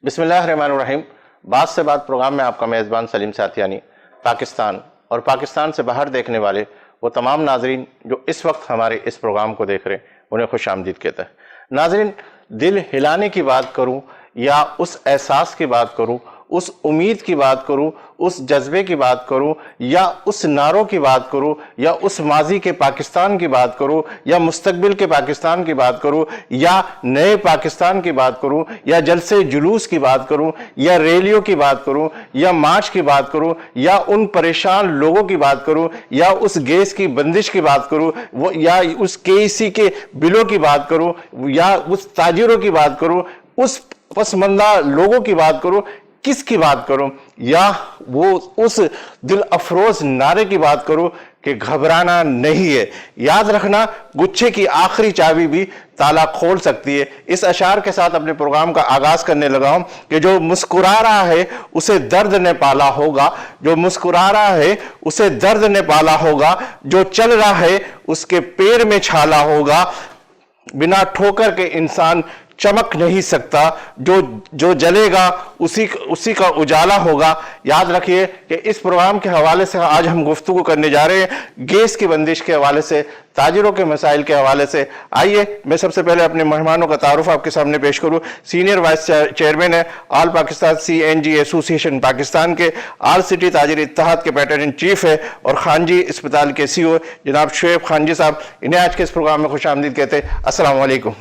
بسم اللہ الرحمن الرحیم. بات سے بات پروگرام میں آپ کا میزبان سلیم ساتھیانی پاکستان اور پاکستان سے باہر دیکھنے والے وہ تمام ناظرین جو اس وقت ہمارے اس پروگرام کو دیکھ رہے ہیں انہیں خوش آمدید کہتا ہے. ناظرین، دل ہلانے کی بات کروں یا اس احساس کی بات کروں، اس امید کی بات کروں، اس جذبے کی بات کروں، یا اس نعروں کی بات کروں، یا اس ماضی کے پاکستان کی بات کروں، یا مستقبل کے پاکستان کی بات کروں، یا نئے پاکستان کی بات کروں، یا جلسے جلوس کی بات کروں، یا ریلیوں کی بات کروں، یا مارچ کی بات کروں، یا ان پریشان لوگوں کی بات کروں، یا اس گیس کی بندش کی بات کروں، یا اس KEC کے بلوں کی بات کروں، یا اس تاجروں کی بات کروں، اس پسماندہ لوگوں کی بات کروں، کس کی بات کروں، یا وہ اس دل افروز نعرے کی بات کروں کہ گھبرانا نہیں ہے. یاد رکھنا گچھے کی آخری چابی بھی تالا کھول سکتی ہے. اس اشعار کے ساتھ اپنے پروگرام کا آغاز کرنے لگا ہوں کہ جو مسکرا رہا ہے اسے درد نے پالا ہوگا، جو مسکرا رہا ہے اسے درد نے پالا ہوگا، جو چل رہا ہے اس کے پیر میں چھالا ہوگا، بنا ٹھوکر کے انسان چمک نہیں سکتا، جو جلے گا اسی کا اجالا ہوگا. یاد رکھیے کہ اس پروگرام کے حوالے سے آج ہم گفتگو کرنے جا رہے ہیں گیس کی بندش کے حوالے سے، تاجروں کے مسائل کے حوالے سے. آئیے میں سب سے پہلے اپنے مہمانوں کا تعارف آپ کے سامنے پیش کروں. سینئر وائس چیئرمین ہے آل پاکستان CNG ایسوسی ایشن پاکستان کے، آل سٹی تاجر اتحاد کے پیٹرن چیف ہے، اور خانجی اسپتال کے CEO جناب شعیب خانجی صاحب. انہیں آج کے اس پروگرام میں خوش آمدید کہتے ہیں. السلام علیکم.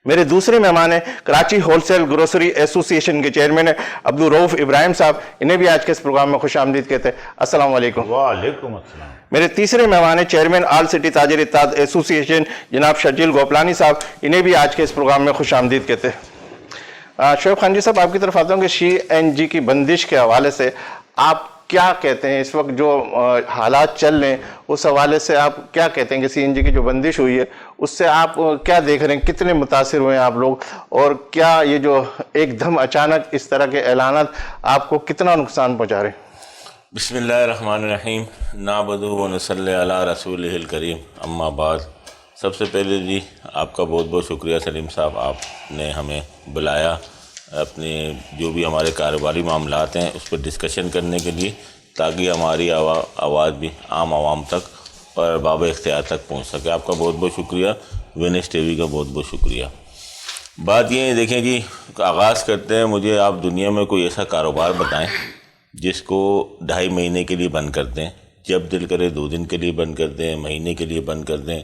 میرے دوسرے مہمان ہیں کراچی ہول سیل گروسری ایسوسی ایشن کے چیئرمین ہیں عبدالرؤف ابراہیم صاحب. انہیں بھی آج کے اس پروگرام میں خوش آمدید کہتے ہیں. السلام علیکم. وعلیکم السلام. میرے تیسرے مہمان ہیں چیئرمین آل سٹی تاجر اتحاد ایسوسی ایشن جناب شرجیل گوپلانی صاحب. انہیں بھی آج کے اس پروگرام میں خوش آمدید کہتے ہیں. شعیب خانجی صاحب، آپ کی طرف آتا ہوں کہ CNG کی بندش کے حوالے سے آپ کیا کہتے ہیں؟ اس وقت جو حالات چل رہے ہیں اس حوالے سے آپ کیا کہتے ہیں کہ CNG کی جو بندش ہوئی ہے اس سے آپ کیا دیکھ رہے ہیں؟ کتنے متاثر ہوئے ہیں آپ لوگ، اور کیا یہ جو ایک دم اچانک اس طرح کے اعلانات آپ کو کتنا نقصان پہنچا رہے ہیں؟ بسم اللہ الرحمن الرحیم. نعبدو و نصلی علی رسولہ الکریم، اما بعد. سب سے پہلے جی آپ کا بہت بہت شکریہ سلیم صاحب، آپ نے ہمیں بلایا اپنے جو بھی ہمارے کاروباری معاملات ہیں اس پر ڈسکشن کرنے کے لیے، تاکہ ہماری آواز بھی عام عوام تک اور باب اختیار تک پہنچ سکے. آپ کا بہت بہت شکریہ. وینس ٹی وی کا بہت بہت شکریہ. بات یہ ہے، دیکھیں جی، آغاز کرتے ہیں. مجھے آپ دنیا میں کوئی ایسا کاروبار بتائیں جس کو 2.5 مہینے کے لیے بند کر دیں، جب دل کرے 2 دن کے لیے بند کر دیں، مہینے کے لیے بند کر دیں،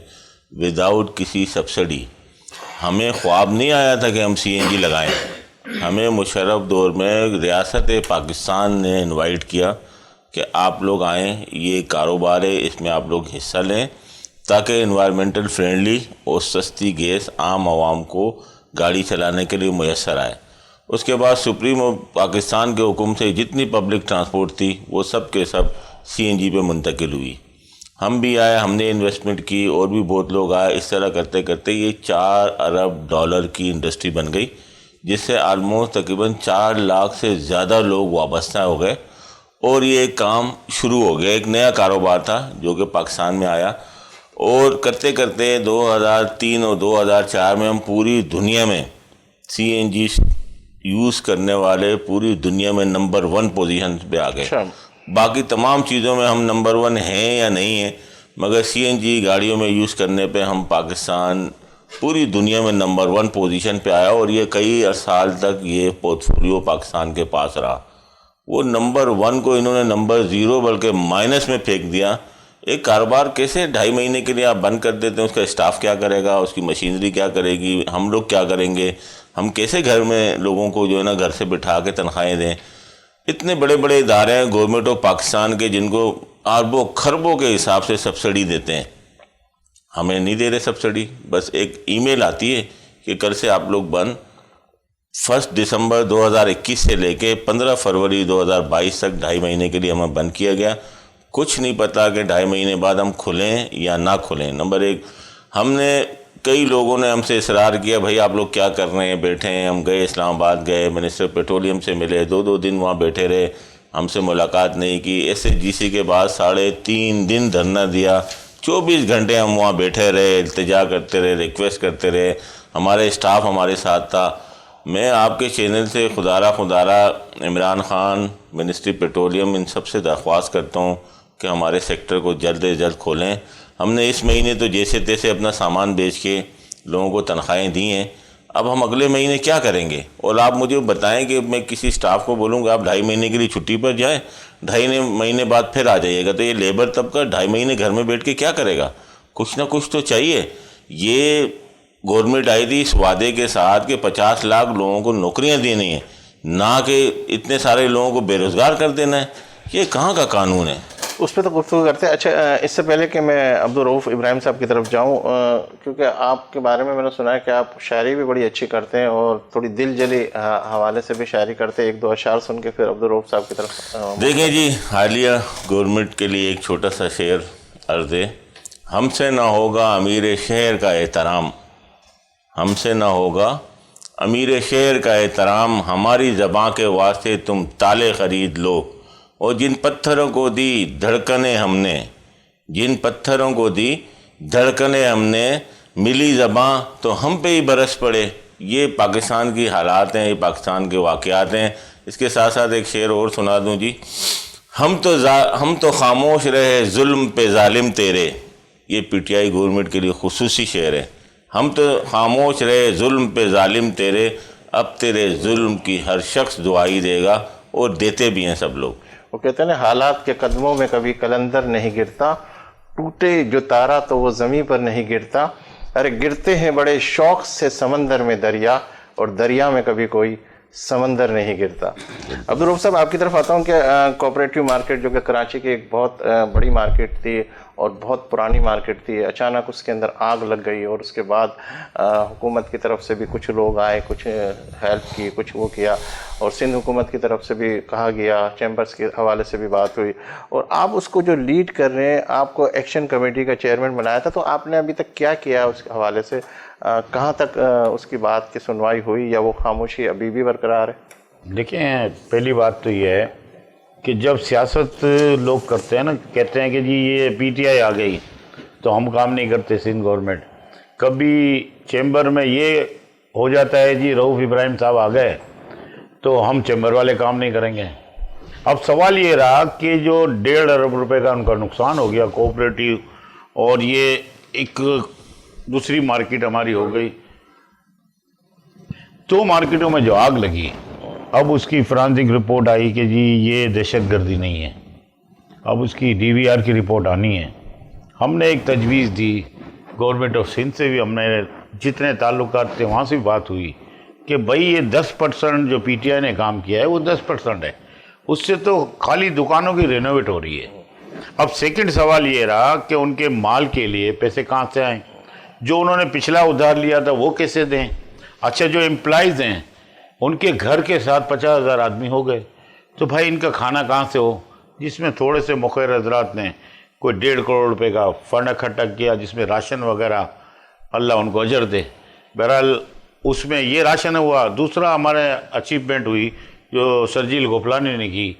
وداؤٹ کسی سبسڈی. ہمیں خواب نہیں آیا تھا کہ ہم CNG لگائیں. ہمیں مشرف دور میں ریاست پاکستان نے انوائٹ کیا کہ آپ لوگ آئیں، یہ کاروبار ہے، اس میں آپ لوگ حصہ لیں تاکہ انوائرمنٹل فرینڈلی اور سستی گیس عام عوام کو گاڑی چلانے کے لیے میسر آئے. اس کے بعد سپریم پاکستان کے حکم سے جتنی پبلک ٹرانسپورٹ تھی وہ سب کے سب CNG پہ منتقل ہوئی. ہم بھی آئے، ہم نے انویسٹمنٹ کی، اور بھی بہت لوگ آئے. اس طرح کرتے کرتے یہ $4 ارب کی انڈسٹری بن گئی، جس سے آلموسٹ تقریباً 4 لاکھ سے زیادہ لوگ وابستہ ہو گئے، اور یہ ایک کام شروع ہو گیا. ایک نیا کاروبار تھا جو کہ پاکستان میں آیا، اور کرتے کرتے 2003 اور 2004 میں ہم پوری دنیا میں CNG یوز کرنے والے پوری دنیا میں نمبر 1 پوزیشن پہ آ گئے. باقی تمام چیزوں میں ہم نمبر 1 ہیں یا نہیں ہیں، مگر CNG گاڑیوں میں یوز کرنے پہ ہم پاکستان پوری دنیا میں نمبر 1 پوزیشن پہ آیا، اور یہ کئی سال تک یہ پورٹ فولیو پاکستان کے پاس رہا. وہ نمبر 1 کو انہوں نے نمبر 0 بلکہ مائنس میں پھینک دیا. ایک کاروبار کیسے 2.5 مہینے کے لیے آپ بند کر دیتے ہیں؟ اس کا اسٹاف کیا کرے گا؟ اس کی مشینری کیا کرے گی؟ ہم لوگ کیا کریں گے؟ ہم کیسے گھر میں لوگوں کو جو ہے نا گھر سے بٹھا کے تنخواہیں دیں؟ اتنے بڑے بڑے ادارے ہیں گورنمنٹ آف پاکستان کے جن کو اربوں خربوں کے حساب سے سبسڈی دیتے ہیں. ہمیں نہیں دے رہے سبسڈی. بس ایک ای میل آتی ہے کہ کل سے آپ لوگ بند. 1 دسمبر 2021 سے لے کے 15 فروری 2022 تک 2.5 مہینے کے لیے ہمیں بند کیا گیا. کچھ نہیں پتا کہ 2.5 مہینے بعد ہم کھلیں یا نہ کھلیں. نمبر 1، ہم نے کئی لوگوں نے ہم سے اصرار کیا بھائی آپ لوگ کیا کر رہے ہیں، بیٹھے ہیں. ہم گئے اسلام آباد، گئے منسٹر پیٹرولیم سے ملے، 2 دن وہاں بیٹھے رہے، ہم سے ملاقات نہیں کی. SHGC کے بعد 3.5 دن دھرنا دیا. 24 گھنٹے ہم وہاں بیٹھے رہے، التجا کرتے رہے، ریکویسٹ کرتے رہے. ہمارے اسٹاف ہمارے ساتھ تھا. میں آپ کے چینل سے خدارہ عمران خان، منسٹری پیٹرولیم، ان سب سے درخواست کرتا ہوں کہ ہمارے سیکٹر کو جلد از جلد کھولیں. ہم نے اس مہینے تو جیسے تیسے اپنا سامان بیچ کے لوگوں کو تنخواہیں دی ہیں. اب ہم اگلے مہینے کیا کریں گے؟ اور آپ مجھے بتائیں کہ میں کسی سٹاف کو بولوں گا آپ 2.5 مہینے کے لیے چھٹی پر جائیں، 2.5 مہینے بعد پھر آ جائیے گا، تو یہ لیبر طبقہ 2.5 مہینے گھر میں بیٹھ کے کیا کرے گا؟ کچھ نہ کچھ تو چاہیے. یہ گورنمنٹ آئی تھی اس وعدے کے ساتھ کہ 50 لاکھ لوگوں کو نوکریاں دینی ہیں، نہ کہ اتنے سارے لوگوں کو بے روزگار کر دینا ہے. یہ کہاں کا قانون ہے؟ اس پہ تو گفتگو کرتے ہیں. اچھا، اس سے پہلے کہ میں عبدالرؤف ابراہیم صاحب کی طرف جاؤں، کیونکہ آپ کے بارے میں نے سنا ہے کہ آپ شاعری بھی بڑی اچھی کرتے ہیں اور تھوڑی دل جلی حوالے سے بھی شاعری کرتے ہیں. 1-2 اشعار سن کے پھر عبدالرؤف صاحب کی طرف دیکھیں جی، حالیہ گورنمنٹ کے لیے ایک چھوٹا سا شعر عرض ہے. ہم سے نہ ہوگا امیر شہر کا احترام، ہم سے نہ ہوگا امیر شہر کا احترام، ہماری زباں کے واسطے تم تالے خرید لو. اور جن پتھروں کو دی دھڑکنیں ہم نے، جن پتھروں کو دی دھڑکنیں ہم نے، ملی زباں تو ہم پہ ہی برس پڑے. یہ پاکستان کی حالات ہیں، یہ پاکستان کے واقعات ہیں. اس کے ساتھ ساتھ ایک شعر اور سنا دوں جی. ہم تو خاموش رہے ظلم پہ ظالم تیرے. یہ پی ٹی آئی گورنمنٹ کے لیے خصوصی شعر ہے. ہم تو خاموش رہے ظلم پہ ظالم تیرے، اب تیرے ظلم کی ہر شخص دعائی دے گا، اور دیتے بھی ہیں سب لوگ. وہ کہتے ہیں نا، حالات کے قدموں میں کبھی قلندر نہیں گرتا، ٹوٹے جو تارا تو وہ زمین پر نہیں گرتا. ارے گرتے ہیں بڑے شوق سے سمندر میں دریا، اور دریا میں کبھی کوئی سمندر نہیں گرتا. عبدالرؤف صاحب، آپ کی طرف آتا ہوں کہ کوآپریٹو مارکیٹ جو کہ کراچی کی ایک بہت بڑی مارکیٹ تھی اور بہت پرانی مارکیٹ تھی، اچانک اس کے اندر آگ لگ گئی، اور اس کے بعد حکومت کی طرف سے بھی کچھ لوگ آئے، کچھ ہیلپ کی، کچھ وہ کیا، اور سندھ حکومت کی طرف سے بھی کہا گیا، چیمبرز کے حوالے سے بھی بات ہوئی، اور آپ اس کو جو لیڈ کر رہے ہیں، آپ کو ایکشن کمیٹی کا چیئرمین بنایا تھا. تو آپ نے ابھی تک کیا کیا اس کے حوالے سے؟ کہاں تک اس کی بات کی سنوائی ہوئی، یا وہ خاموشی ابھی بھی برقرار ہے؟ دیکھیں، پہلی بات تو یہ ہے کہ جب سیاست لوگ کرتے ہیں نا، کہتے ہیں کہ جی یہ پی ٹی آئی آ گئی تو ہم کام نہیں کرتے سندھ گورنمنٹ. کبھی چیمبر میں یہ ہو جاتا ہے جی رؤوف ابراہیم صاحب آ گئے تو ہم چیمبر والے کام نہیں کریں گے. اب سوال یہ رہا کہ جو 1.5 ارب روپے کا ان کا نقصان ہو گیا کوآپریٹو، اور یہ ایک دوسری مارکیٹ ہماری ہو گئی، 2 مارکیٹوں میں جو آگ لگی، اب اس کی فرانسک رپورٹ آئی کہ جی یہ دہشت گردی نہیں ہے. اب اس کی ڈی وی آر کی رپورٹ آنی ہے. ہم نے ایک تجویز دی گورنمنٹ آف سندھ سے بھی، ہم نے جتنے تعلقات تھے وہاں سے بھی بات ہوئی کہ بھائی یہ 10% جو پی ٹی آئی نے کام کیا ہے وہ 10% ہے، اس سے تو خالی دکانوں کی رینوویٹ ہو رہی ہے. اب سیکنڈ سوال یہ رہا کہ ان کے مال کے لیے پیسے کہاں سے آئیں، جو انہوں نے پچھلا ادھار لیا تھا وہ کیسے دیں. اچھا، جو امپلائیز ہیں ان کے گھر کے ساتھ 50,000 آدمی ہو گئے، تو بھائی ان کا کھانا کہاں سے ہو، جس میں تھوڑے سے مخیر حضرات نے کوئی 1.5 کروڑ روپے کا فنڈ اکٹھا کیا، جس میں راشن وغیرہ، اللہ ان کو اجر دے. بہرحال اس میں یہ راشن ہوا. دوسرا ہمارے اچیومنٹ ہوئی جو سرجیل گوپلانی نے کی،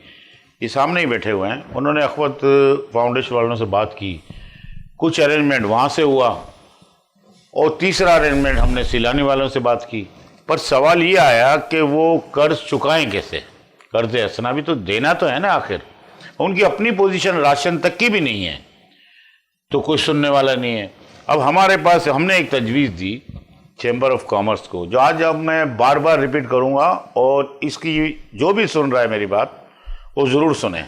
یہ سامنے ہی بیٹھے ہوئے ہیں، انہوں نے اخوت فاؤنڈیشن والوں سے بات کی، کچھ ارینجمنٹ وہاں سے ہوا، اور تیسرا ارینجمنٹ ہم نے سیلانی والوں سے بات کی. پر سوال یہ آیا کہ وہ قرض چکائیں کیسے؟ قرض حسنہ بھی تو دینا تو ہے نا. آخر ان کی اپنی پوزیشن راشن تک کی بھی نہیں ہے، تو کوئی سننے والا نہیں ہے. اب ہمارے پاس ہم نے ایک تجویز دی چیمبر آف کامرس کو، جو آج اب میں بار بار ریپیٹ کروں گا، اور اس کی جو بھی سن رہا ہے میری بات وہ ضرور سنیں.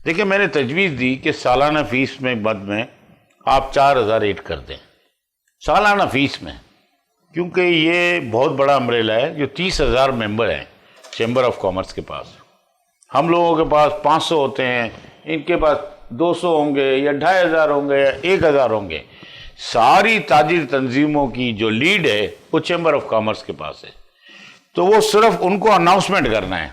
دیکھیں، میں نے تجویز دی کہ سالانہ فیس میں مد میں آپ 4,000 ایڈ کر دیں سالانہ فیس میں، کیونکہ یہ بہت بڑا امبریلا ہے. جو 30,000 ممبر ہیں چیمبر آف کامرس کے پاس، ہم لوگوں کے پاس 500 ہوتے ہیں، ان کے پاس 200 ہوں گے یا 2,500 ہوں گے یا 1,000 ہوں گے. ساری تاجر تنظیموں کی جو لیڈ ہے وہ چیمبر آف کامرس کے پاس ہے. تو وہ صرف ان کو اناؤنسمنٹ کرنا ہے،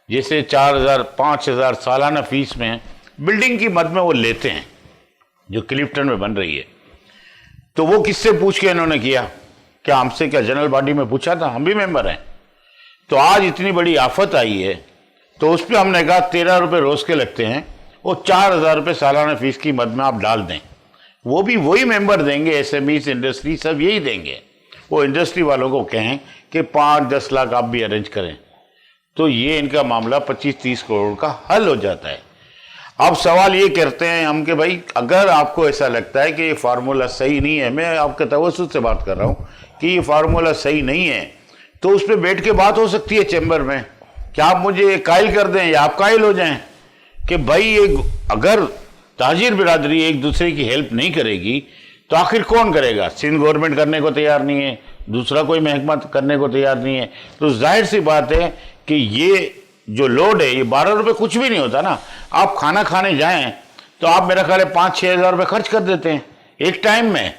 جیسے 4,000 5,000 سالانہ فیس میں بلڈنگ کی مد میں وہ لیتے ہیں جو کلفٹن میں بن رہی ہے. تو وہ کس سے پوچھ کے انہوں نے کیا؟ کیا ہم سے؟ کیا جنرل باڈی میں پوچھا تھا؟ ہم بھی ممبر ہیں. تو آج اتنی بڑی آفت آئی ہے تو اس پہ ہم نے کہا 13 روپے روز کے لگتے ہیں، وہ 4,000 روپے سالانہ فیس کی مد میں آپ ڈال دیں. وہ بھی وہی ممبر دیں گے، ایس ایم ایز، انڈسٹری، سب یہی دیں گے. وہ انڈسٹری والوں کو کہیں کہ 5-10 لاکھ آپ بھی ارینج کریں، تو یہ ان کا معاملہ 25-30 کروڑ کا حل ہو جاتا ہے۔ اب سوال یہ کرتے ہیں ہم کہ بھائی اگر آپ کو ایسا لگتا ہے کہ یہ فارمولہ صحیح نہیں ہے، میں آپ کے توسط سے بات کر رہا ہوں کہ یہ فارمولہ صحیح نہیں ہے، تو اس پہ بیٹھ کے بات ہو سکتی ہے چیمبر میں کہ آپ مجھے قائل کر دیں یا آپ قائل ہو جائیں کہ بھائی اگر تاجر برادری ایک دوسرے کی ہیلپ نہیں کرے گی تو آخر کون کرے گا؟ سندھ گورنمنٹ کرنے کو تیار نہیں ہے، دوسرا کوئی محکمہ کرنے کو تیار نہیں ہے، تو ظاہر سی بات ہے کہ یہ جو لوڈ ہے یہ 12 روپے کچھ بھی نہیں ہوتا نا۔ آپ کھانا کھانے جائیں تو آپ میرا خیال ہے 5-6 ہزار روپے خرچ کر دیتے ہیں ایک ٹائم میں،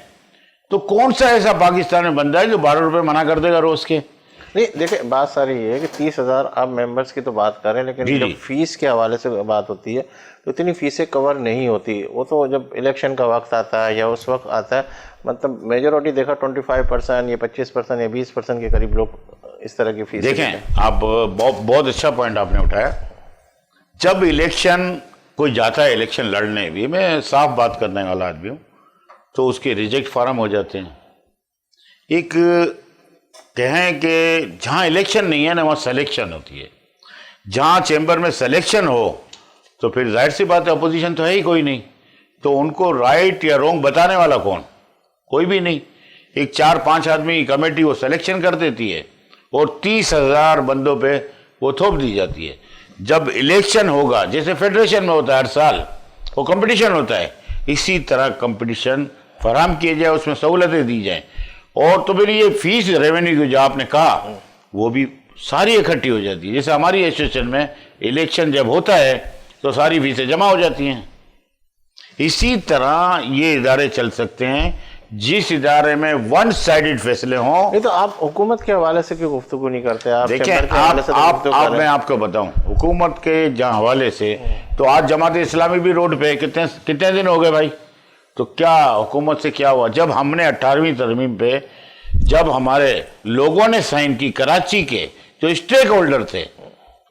تو کون سا ایسا پاکستان میں بندہ ہے جو 12 روپے منع کر دے گا روز کے؟ نہیں دیکھیں، بات ساری یہ ہے کہ 30,000 آپ ممبرس کی تو بات کر رہے ہیں، لیکن جب فیس کے حوالے سے بات ہوتی ہے تو اتنی فیسیں کور نہیں ہوتی، وہ تو جب الیکشن کا وقت آتا ہے یا اس وقت آتا ہے، مطلب میجورٹی دیکھا 25% یا 25% یا 20% کے قریب لوگ اس طرح کی فیس دیکھیں۔ آپ بہت اچھا پوائنٹ آپ نے اٹھایا۔ جب الیکشن کوئی جاتا ہے الیکشن لڑنے بھی، میں صاف بات کرنے والا آدمی ہوں، تو اس کے ریجیکٹ فارم ہو جاتے ہیں۔ ایک کہیں کہ جہاں الیکشن نہیں ہے نا وہاں سلیکشن ہوتی ہے، جہاں چیمبر میں سلیکشن ہو تو پھر ظاہر سی بات ہے اپوزیشن تو ہے ہی کوئی نہیں، تو ان کو رائٹ یا رونگ بتانے والا کون؟ کوئی بھی نہیں۔ ایک 4-5 آدمی کی کمیٹی وہ سلیکشن کر دیتی ہے اور 30,000 بندوں پہ وہ تھوپ دی جاتی ہے۔ جب الیکشن ہوگا، جیسے فیڈریشن میں ہوتا ہے ہر سال وہ کمپٹیشن ہوتا ہے، اسی طرح کمپٹیشن فراہم کیے جائے، اس میں سہولتیں دی جائیں، اور تو پھر یہ فیس ریونیو جو آپ نے کہا وہ بھی ساری اکٹھی ہو جاتی ہے۔ جیسے ہماری ایسوسیشن میں الیکشن جب ہوتا ہے تو ساری فیسیں جمع ہو جاتی ہیں۔ اسی طرح یہ ادارے چل سکتے ہیں جس ادارے میں ون سائیڈڈ فیصلے ہوں۔ نہیں تو آپ حکومت کے حوالے سے کیوں گفتگو نہیں کرتے؟ آپ دیکھیں، چیمبر کے حوالے سے تو گفتگو کر رہے ہیں۔ میں آپ کو بتاؤں حکومت کے جہاں حوالے سے، تو آج جماعت اسلامی بھی روڈ پہ کتنے دن ہو گئے بھائی؟ تو کیا حکومت سے کیا ہوا؟ جب ہم نے 18ویں ترمیم پہ جب ہمارے لوگوں نے سائن کی، کراچی کے جو اسٹیک ہولڈر تھے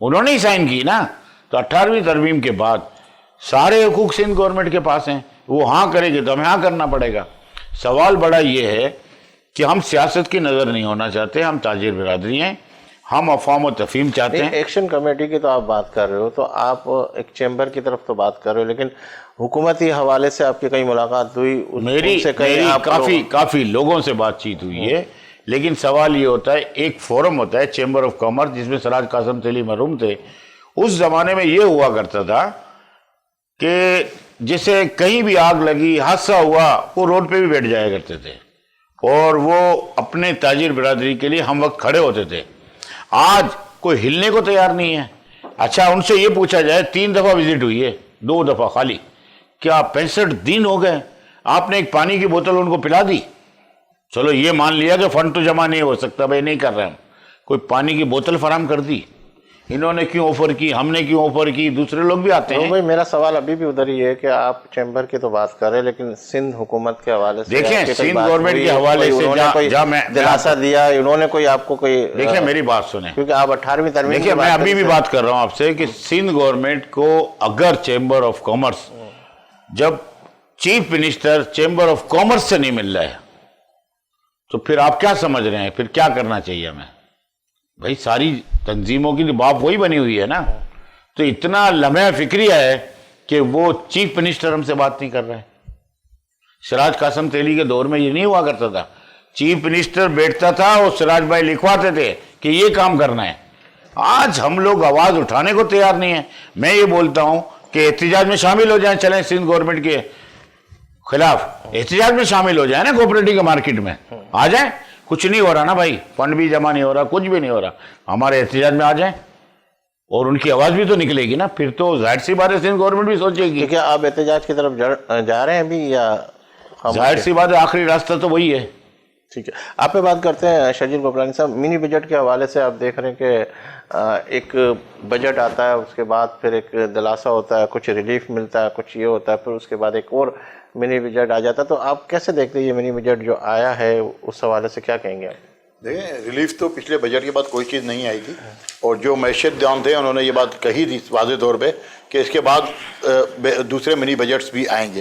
انہوں نے ہی سائن کی نا، تو 18ویں ترمیم کے بعد سارے حقوق سندھ گورنمنٹ کے پاس ہیں، وہ ہاں کرے گی تو ہمیں ہاں کرنا پڑے گا۔ سوال بڑا یہ ہے کہ ہم سیاست کی نظر نہیں ہونا چاہتے، ہم تاجر برادری ہیں، ہم افہام و تفہیم چاہتے ہیں۔ ایکشن کمیٹی کی تو آپ بات کر رہے ہو، تو آپ ایک چیمبر کی طرف تو بات کر رہے ہو، لیکن حکومتی حوالے سے آپ کی کہیں ملاقات ہوئی؟ میری کافی لوگوں سے بات چیت ہوئی ہے، لیکن سوال یہ ہوتا ہے، ایک فورم ہوتا ہے چیمبر آف کامرس جس میں سراج قاسم تیلی مرحوم تھے، اس زمانے میں یہ ہوا کرتا تھا کہ جسے کہیں بھی آگ لگی، حادثہ ہوا، وہ روڈ پہ بھی بیٹھ جایا کرتے تھے اور وہ اپنے تاجر برادری کے لیے ہم وقت کھڑے ہوتے تھے۔ آج کوئی ہلنے کو تیار نہیں ہے۔ اچھا ان سے یہ پوچھا جائے 3 دفعہ وزٹ ہوئی ہے، 2 دفعہ خالی، کیا 65 دن ہو گئے آپ نے ایک پانی کی بوتل ان کو پلا دی؟ چلو یہ مان لیا کہ فنڈ تو جمع نہیں ہو سکتا، بھائی نہیں کر رہے ہم، کوئی پانی کی بوتل فراہم کر دی؟ انہوں نے کیوں آفر کی، ہم نے کیوں آفر کی؟ دوسرے لوگ بھی آتے ہیں۔ بھائی میرا سوال ابھی بھی ادھر ہی ہے کہ آپ چیمبر کی تو بات کر رہے ہیں، لیکن سندھ حکومت کے حوالے سے دیکھیں، سندھ گورنمنٹ کے حوالے سے دلاسا دیا، انہوں نے کوئی آپ کو کوئی؟ دیکھیں میری بات سنیں، کیونکہ آپ 18ویں ترمیم، دیکھیں میں ابھی بھی بات کر رہا ہوں آپ سے کہ سندھ گورنمنٹ کو اگر چیمبر آف کامرس، جب chief minister chamber of commerce سے نہیں مل رہا ہے تو پھر آپ کیا سمجھ رہے ہیں پھر کیا کرنا چاہیے ہمیں؟ بھائی ساری تنظیموں کی باپ وہی بنی ہوئی ہے نا، تو اتنا لمحہ فکریہ ہے کہ وہ چیف منسٹر ہم سے بات نہیں کر رہے۔ سراج قاسم تیلی کے دور میں یہ نہیں ہوا کرتا تھا، چیف منسٹر بیٹھتا تھا اور سراج بھائی لکھواتے تھے کہ یہ کام کرنا ہے۔ آج ہم لوگ آواز اٹھانے کو تیار نہیں ہیں۔ میں یہ بولتا ہوں کہ احتجاج میں شامل ہو جائیں، چلیں سندھ گورنمنٹ کے خلاف احتجاج میں شامل ہو جائیں نا، کوپریٹو کے مارکیٹ میں آ جائیں۔ کچھ نہیں ہو رہا نا بھائی، فنڈ بھی جمع نہیں ہو رہا، کچھ بھی نہیں ہو رہا، ہمارے احتجاج میں آ جائیں اور ان کی آواز بھی تو نکلے گی نا، پھر تو ظاہر سی بات ہے سندھ گورنمنٹ بھی سوچے گی۔ کیا آپ احتجاج کی طرف جا رہے ہیں ابھی یا؟ ظاہر سی بات ہے آخری راستہ تو وہی ہے۔ ٹھیک ہے، آپ پہ بات کرتے ہیں شرجیل گوپلانی صاحب۔ منی بجٹ کے حوالے سے آپ دیکھ رہے ہیں کہ ایک بجٹ آتا ہے، اس کے بعد پھر ایک دلاسا ہوتا ہے، کچھ ریلیف ملتا ہے، کچھ یہ ہوتا ہے، پھر اس کے بعد ایک اور منی بجٹ آ جاتا ہے۔ تو آپ کیسے دیکھتے ہیں یہ منی بجٹ جو آیا ہے، اس حوالے سے کیا کہیں گے آپ؟ دیکھیں، ریلیف تو پچھلے بجٹ کے بعد کوئی چیز نہیں آئی تھی، اور جو معیشت دان تھے انہوں نے یہ بات کہی تھی واضح طور پہ کہ اس کے بعد دوسرے منی بجٹس بھی آئیں گے،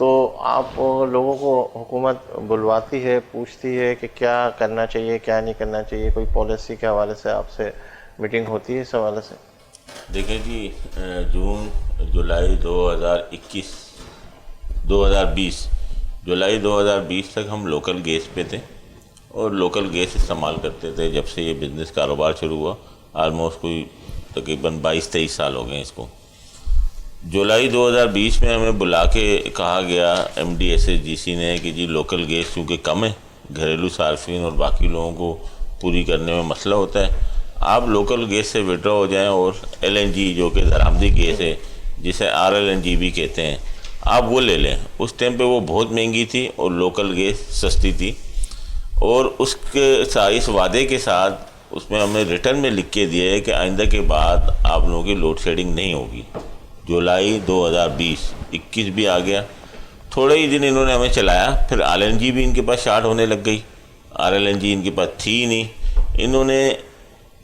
تو آپ لوگوں کو حکومت بلواتی ہے, پوچھتی ہے کہ کیا کرنا چاہیے کیا نہیں کرنا چاہیے, کوئی پالیسی کے حوالے سے آپ سے میٹنگ ہوتی ہے اس حوالے سے؟ دیکھیں جی, جون جولائی 2020 تک ہم لوکل گیس پہ تھے اور لوکل گیس استعمال کرتے تھے. جب سے یہ بزنس کاروبار شروع ہوا آلموسٹ کوئی تقریباً 22-23 سال ہو گئے ہیں اس کو. جولائی 2020 میں ہمیں بلا کے کہا گیا MDSSGC نے کہ جی لوکل گیس چونکہ کم ہے, گھریلو صارفین اور باقی لوگوں کو پوری کرنے میں مسئلہ ہوتا ہے, آپ لوکل گیس سے وڈرا ہو جائیں اور LNG جو کہ درآمدی گیس ہے جسے RLNG بھی کہتے ہیں آپ وہ لے لیں. اس ٹائم پہ وہ بہت مہنگی تھی اور لوکل گیس سستی تھی, اور اس وعدے کے ساتھ اس میں ہمیں ریٹرن میں لکھ کے دیا ہے کہ آئندہ کے بعد آپ لوگوں کی لوڈ شیڈنگ نہیں ہوگی. جولائی 2021 بھی آ گیا, تھوڑے ہی دن انہوں نے ہمیں چلایا, پھر RLNG بھی ان کے پاس شارٹ ہونے لگ گئی. RLNG ان کے پاس تھی ہی نہیں. انہوں نے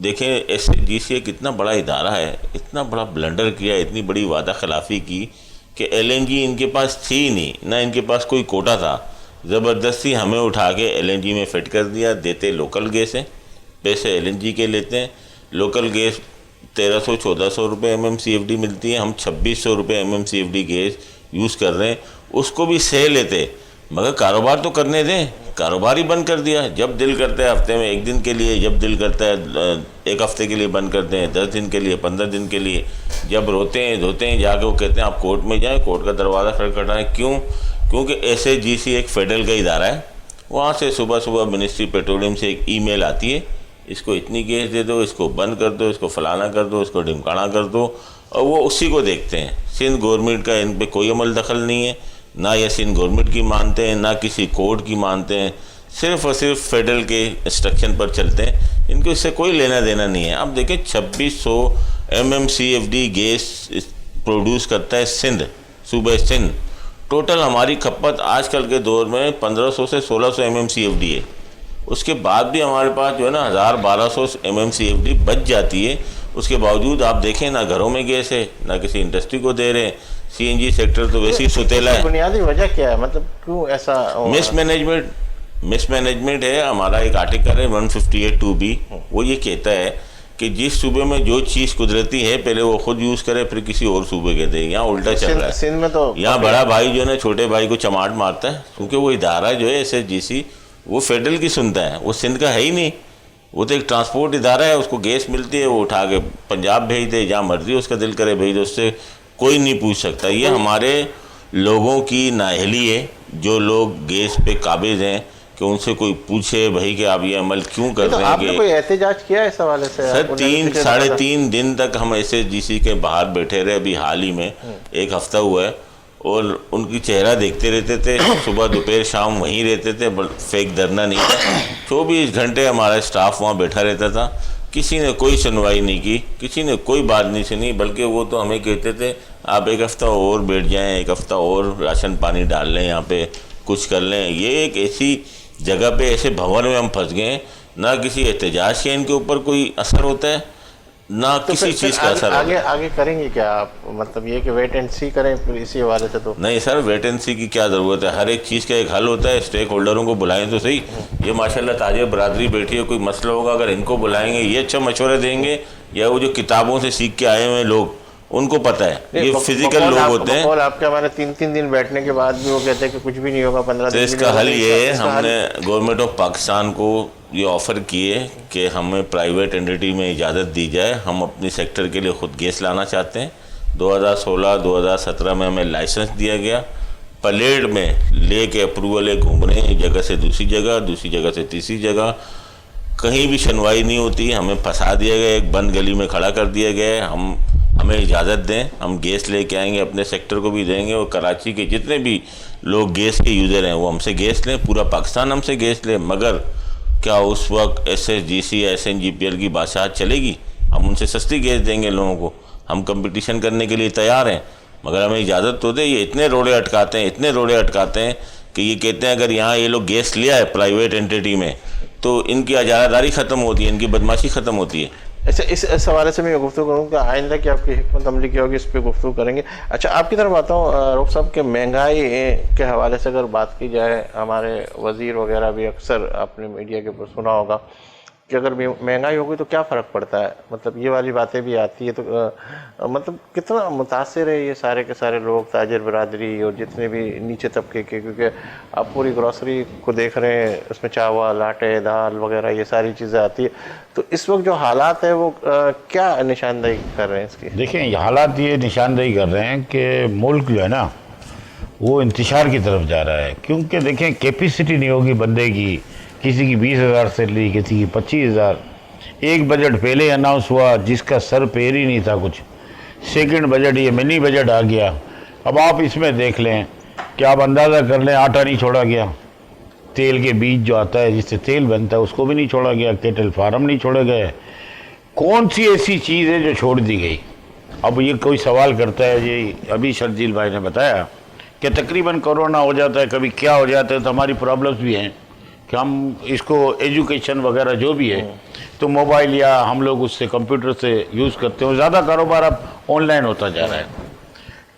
دیکھیں SSGC کتنا بڑا ادارہ ہے, اتنا بڑا بلنڈر کیا, اتنی بڑی وعدہ خلافی کی کہ LNG ان کے پاس تھی ہی نہیں, نہ ان کے پاس کوئی کوٹا تھا. زبردستی ہمیں اٹھا کے LNG میں فٹ کر دیا. دیتے لوکل گیس ہیں, پیسے LNG کے لیتے ہیں. لوکل گیس 1300-1400 روپے MMCFD ملتی ہے, ہم 2600 روپے MMCFD گیس یوز کر رہے ہیں. اس کو بھی سہ لیتے, مگر کاروبار تو کرنے دیں. کاروبار ہی بند کر دیا. جب دل کرتا ہے ہفتے میں 1 دن کے لیے, جب دل کرتا ہے 1 ہفتے کے لیے بند کرتے ہیں, 10 دن کے لیے, 15 دن کے لیے. جب روتے ہیں دھوتے ہیں جا کے وہ کہتے ہیں آپ کورٹ میں جائیں, کورٹ کا دروازہ کھٹکھٹائیں. کیوں؟ کیونکہ SSGC ایک فیڈرل کا ادارہ ہے. وہاں سے صبح منسٹری پیٹرولیم سے ایک ای میل آتی ہے, اس کو اتنی گیس دے دو, اس کو بند کر دو, اس کو فلانا کر دو, اس کو ڈھمکانا کر دو, اور وہ اسی کو دیکھتے ہیں. سندھ گورنمنٹ کا ان پہ کوئی عمل دخل نہیں ہے, نہ یہ سندھ گورنمنٹ کی مانتے ہیں نہ کسی کورٹ کی مانتے ہیں. صرف اور صرف فیڈرل کے انسٹرکشن پر چلتے ہیں. ان کو اس سے کوئی لینا دینا نہیں ہے. اب دیکھیں 2600 MMCFD گیس پروڈیوس کرتا ہے سندھ, صوبہ سندھ. ٹوٹل ہماری کھپت آج کل کے دور میں 1500 سے 1600 MMCFD ہے. اس کے بعد بھی ہمارے پاس جو ہے نا 1000-1200 MMCFD بچ جاتی ہے. اس کے باوجود آپ دیکھیں نہ گھروں میں گیس ہے نہ کسی انڈسٹری کو دے رہے ہیں. CNG سیکٹر تو ویسے ہی ستیلا ہے. بنیادی وجہ کیا ہے, مطلب کیوں ایسا؟ مس مینجمنٹ ہے. ہمارا ایک آرٹیکل ہے 158(2)B, وہ یہ کہتا ہے کہ جس صوبے میں جو چیز قدرتی ہے پہلے وہ خود یوز کرے پھر کسی اور صوبے کے دے. یہاں الٹا چل رہا ہے. سندھ میں تو یہاں بڑا بھائی جو ہے نا چھوٹے بھائی کو چماٹ مارتا ہے, کیونکہ وہ ادارہ جو ہے SSGC وہ فیڈرل کی سنتا ہے, وہ سندھ کا ہے ہی نہیں. وہ تو ایک ٹرانسپورٹ ادارہ ہے, اس کو گیس ملتی ہے, وہ اٹھا کے پنجاب بھیج دے, جہاں مرضی اس کا دل کرے بھیج دے, اس سے کوئی نہیں پوچھ سکتا. یہ ہمارے لوگوں کی نااہلی ہے جو لوگ گیس پہ قابض ہیں کہ ان سے کوئی پوچھے بھائی کہ آپ یہ عمل کیوں کر رہے ہیں. آپ نے کوئی احتجاج کیا اس حوالے سے؟ سر 3-3.5 دن تک ہم SSGC کے باہر بیٹھے رہے. ابھی حال ہی میں 1 ہفتہ ہوا ہے, اور ان کی چہرہ دیکھتے رہتے تھے. صبح دوپہر شام وہیں رہتے تھے, فیک دھرنا نہیں تھا. 24 گھنٹے ہمارا اسٹاف وہاں بیٹھا رہتا تھا. کسی نے کوئی سنوائی نہیں کی, کسی نے کوئی بات نہیں سنی, بلکہ وہ تو ہمیں کہتے تھے آپ 1 ہفتہ اور بیٹھ جائیں, 1 ہفتہ اور راشن پانی ڈال لیں, یہاں پہ کچھ کر لیں. یہ ایک ایسی جگہ پہ, ایسے بھون میں ہم پھنس گئے ہیں, نہ کسی احتجاج کے ان کے اوپر کوئی اثر ہوتا ہے نہ کسی چیز کا اثر ہوتا ہے. آگے کریں گے کیا آپ؟ مطلب یہ کہ ویٹ اینڈ سی کریں پھر اسی حوالے سے؟ تو نہیں سر, ویٹ اینڈ سی کی کیا ضرورت ہے. ہر ایک چیز کا ایک حل ہوتا ہے. اسٹیک ہولڈروں کو بلائیں تو صحیح. یہ ماشاءاللہ تاجر برادری بیٹھی ہے, کوئی مسئلہ ہوگا اگر ان کو بلائیں گے یہ اچھا مشورے دیں گے, یا وہ جو کتابوں سے سیکھ کے آئے ہوئے لوگ ان کو پتہ ہے. یہ فزیکل لوگ ہوتے ہیں. اور آپ کے ہمارے 3 دن بیٹھنے کے بعد بھی وہ کہتے ہیں کہ کچھ بھی نہیں ہوگا 15 دن. تو اس کا حل یہ ہے, ہم نے گورنمنٹ آف پاکستان کو یہ آفر کیے کہ ہمیں پرائیویٹ انٹیٹی میں اجازت دی جائے. ہم اپنی سیکٹر کے لیے خود گیس لانا چاہتے ہیں. 2016-2017 میں ہمیں لائسنس دیا گیا. پلیٹ میں لے کے اپروول گھوم رہے ہیں, ایک جگہ سے دوسری جگہ, دوسری جگہ سے تیسری جگہ, کہیں بھی سنوائی نہیں ہوتی. ہمیں پھنسا دیا گیا, ایک بند گلی میں کھڑا کر دیا گیا. ہمیں اجازت دیں, ہم گیس لے کے آئیں گے, اپنے سیکٹر کو بھی دیں گے, اور کراچی کے جتنے بھی لوگ گیس کے یوزر ہیں وہ ہم سے گیس لیں, پورا پاکستان ہم سے گیس لیں. مگر کیا اس وقت SSGC یا SNGPL کی بادشاہت چلے گی؟ ہم ان سے سستی گیس دیں گے لوگوں کو. ہم کمپٹیشن کرنے کے لیے تیار ہیں, مگر ہمیں اجازت تو دے. یہ اتنے روڑے اٹکاتے ہیں کہ یہ کہتے ہیں اگر یہاں یہ لوگ گیس لیا ہے پرائیویٹ انٹیٹی میں تو ان کی اجارہ داری ختم ہوتی ہے, ان کی بدماشی ختم ہوتی ہے. اچھا اس حوالے سے میں یہ گفتگو کروں کہ آئندہ کی آپ کی حکمت عملی کی ہوگی، اس پہ گفتگو کریں گے. اچھا آپ کی طرف آتا ہوں رؤف صاحب کہ مہنگائی کے حوالے سے اگر بات کی جائے، ہمارے وزیر وغیرہ بھی اکثر آپ نے میڈیا کے اوپر سنا ہوگا کہ اگر مہنگائی ہوگی تو کیا فرق پڑتا ہے، مطلب یہ والی باتیں بھی آتی ہے. تو مطلب کتنا متاثر ہے یہ سارے کے سارے لوگ، تاجر برادری اور جتنے بھی نیچے طبقے کے، کیونکہ آپ پوری گروسری کو دیکھ رہے ہیں، اس میں چاول، آٹے، دال وغیرہ یہ ساری چیزیں آتی ہے. تو اس وقت جو حالات ہیں وہ کیا نشاندہی کر رہے ہیں اس کی؟ دیکھیں یہ حالات یہ نشاندہی کر رہے ہیں کہ ملک جو ہے نا وہ انتشار کی طرف جا رہا ہے. کیونکہ دیکھیں کیپیسٹی نہیں ہوگی بندے کی، کسی کی 20,000 سیلری، کسی کی 25,000. ایک بجٹ پہلے اناؤنس ہوا جس کا سر پیر ہی نہیں تھا کچھ. سیکنڈ بجٹ یہ منی بجٹ آ گیا. اب آپ اس میں دیکھ لیں کہ آپ اندازہ کر لیں، آٹا نہیں چھوڑا گیا، تیل کے بیج جو آتا ہے جس سے تیل بنتا ہے اس کو بھی نہیں چھوڑا گیا، کیٹل فارم نہیں چھوڑے گئے. کون سی ایسی چیز ہے جو چھوڑ دی گئی؟ اب یہ کوئی سوال کرتا ہے، یہ ابھی شرجیل بھائی نے بتایا کہ تقریباً کورونا ہو جاتا ہے، کبھی کیا ہو جاتا ہے، تو ہماری پرابلمس بھی ہیں کہ ہم اس کو ایجوکیشن وغیرہ جو بھی ہے تو موبائل یا ہم لوگ اس سے کمپیوٹر سے یوز کرتے ہیں. زیادہ کاروبار اب آن لائن ہوتا جا رہا ہے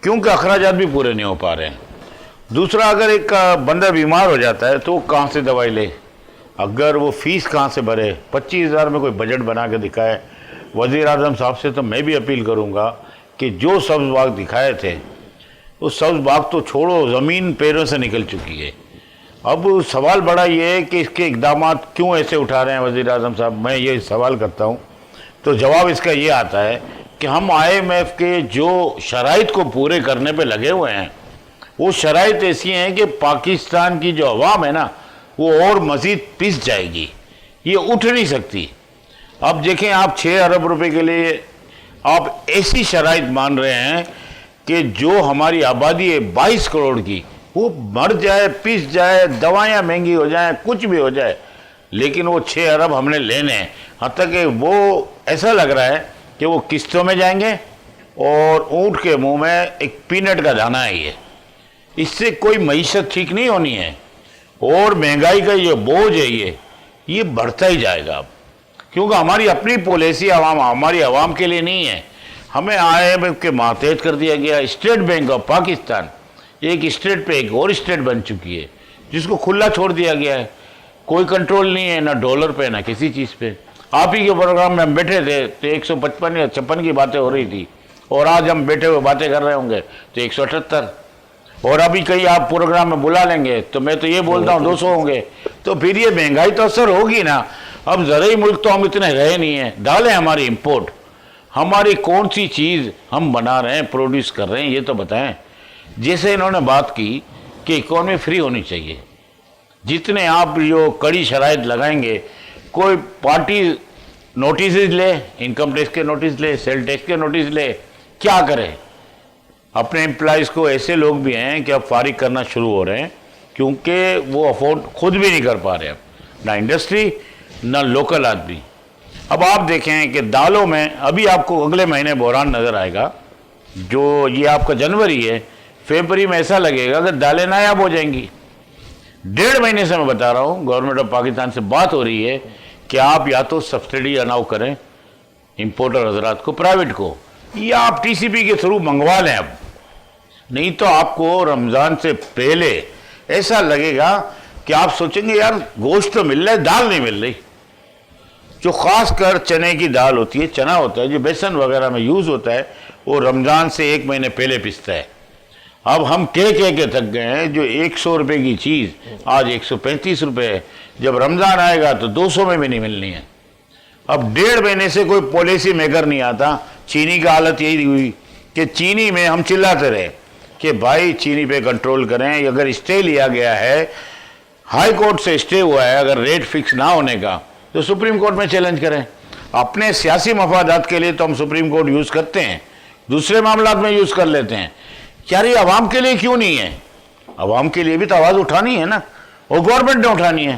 کیونکہ اخراجات بھی پورے نہیں ہو پا رہے ہیں. دوسرا اگر ایک بندہ بیمار ہو جاتا ہے تو وہ کہاں سے دوائی لے، اگر وہ فیس کہاں سے بھرے؟ 25,000 میں کوئی بجٹ بنا کے دکھائے. وزیر اعظم صاحب سے تو میں بھی اپیل کروں گا کہ جو سبز باغ دکھائے تھے وہ سبز باغ تو چھوڑو، زمین پیروں سے نکل چکی ہے. اب سوال بڑا یہ ہے کہ اس کے اقدامات کیوں ایسے اٹھا رہے ہیں وزیر اعظم صاحب. میں یہ سوال کرتا ہوں تو جواب اس کا یہ آتا ہے کہ ہم IMF کے جو شرائط کو پورے کرنے پہ لگے ہوئے ہیں وہ شرائط ایسی ہیں کہ پاکستان کی جو عوام ہے نا وہ اور مزید پس جائے گی، یہ اٹھ نہیں سکتی. اب دیکھیں آپ 6 ارب روپے کے لیے آپ ایسی شرائط مان رہے ہیں کہ جو ہماری آبادی ہے 22 کروڑ کی وہ مر جائے، پس جائے، دوائیاں مہنگی ہو جائیں، کچھ بھی ہو جائے، لیکن وہ 6 ارب ہم نے لینے ہیں. حتیٰ کہ وہ ایسا لگ رہا ہے کہ وہ قسطوں میں جائیں گے اور اونٹ کے منہ میں ایک پینٹ کا دانہ ہے. اس سے کوئی معیشت ٹھیک نہیں ہونی ہے اور مہنگائی کا یہ بوجھ ہے یہ بڑھتا ہی جائے گا. اب کیونکہ ہماری اپنی پالیسی ہماری عوام کے لیے نہیں ہے. ہمیں IMF کے ماتحت کر دیا گیا. اسٹیٹ بینک آف پاکستان ایک اسٹیٹ پہ ایک اور اسٹیٹ بن چکی ہے جس کو کھلا چھوڑ دیا گیا ہے. کوئی کنٹرول نہیں ہے، نہ ڈالر پہ نہ کسی چیز پہ. آپ ہی کے پروگرام میں ہم بیٹھے تھے تو 155 یا 56 کی باتیں ہو رہی تھی اور آج ہم بیٹھے ہوئے باتیں کر رہے ہوں گے تو 178. اور ابھی کہیں آپ پروگرام میں بلا لیں گے تو میں تو یہ بولتا ہوں 200 ہوں گے. تو پھر یہ مہنگائی تو اثر ہوگی نا. اب زرعی ملک تو ہم اتنے رہے نہیں ہیں. دالیں ہماری امپورٹ، ہماری کون سی چیز ہم بنا رہے ہیں، پروڈیوس کر رہے ہیں، یہ تو بتائیں. جیسے انہوں نے بات کی کہ اکانومی فری ہونی چاہیے، جتنے آپ جو کڑی شرائط لگائیں گے، کوئی پارٹی نوٹسز لے، انکم ٹیکس کے نوٹس لے، سیل ٹیکس کے نوٹس لے، کیا کرے؟ اپنے امپلائیز کو ایسے لوگ بھی ہیں کہ اب فارغ کرنا شروع ہو رہے ہیں کیونکہ وہ افورڈ خود بھی نہیں کر پا رہے، نہ انڈسٹری نہ لوکل آدمی. اب آپ دیکھیں کہ دالوں میں ابھی آپ کو اگلے مہینے بحران نظر آئے گا. جو یہ آپ کا جنوری ہے، فیبری میں ایسا لگے گا کہ دالیں نایاب ہو جائیں گی. 1.5 مہینے سے میں بتا رہا ہوں گورنمنٹ آف پاکستان سے بات ہو رہی ہے کہ آپ یا تو سبسڈی الاؤ کریں امپورٹر حضرات کو، پرائیویٹ کو، یا آپ TCP کے تھرو منگوا لیں. اب نہیں تو آپ کو رمضان سے پہلے ایسا لگے گا کہ آپ سوچیں گے یار گوشت تو مل رہا ہے، دال نہیں مل رہی. جو خاص کر چنے کی دال ہوتی ہے، چنا ہوتا ہے جو بیسن وغیرہ میں یوز ہوتا ہے، وہ رمضان سے 1 مہینے پہلے پستا ہے. اب ہم کہہ کے تھک گئے ہیں، جو 100 روپے کی چیز آج 135 روپے ہے، جب رمضان آئے گا تو 200 میں بھی نہیں ملنی ہے. اب 1.5 مہینے سے کوئی پالیسی میکر نہیں آتا. چینی کا حالت یہی ہوئی کہ چینی میں ہم چلاتے رہے کہ بھائی چینی پہ کنٹرول کریں. اگر اسٹے لیا گیا ہے، ہائی کورٹ سے اسٹے ہوا ہے، اگر ریٹ فکس نہ ہونے کا تو سپریم کورٹ میں چیلنج کریں. اپنے سیاسی مفادات کے لیے تو ہم سپریم کورٹ یوز کرتے ہیں، دوسرے معاملات میں یوز کر لیتے ہیں. یار یہ عوام کے لیے کیوں نہیں ہے؟ عوام کے لیے بھی تو آواز اٹھانی ہے نا، اور گورنمنٹ نے اٹھانی ہے.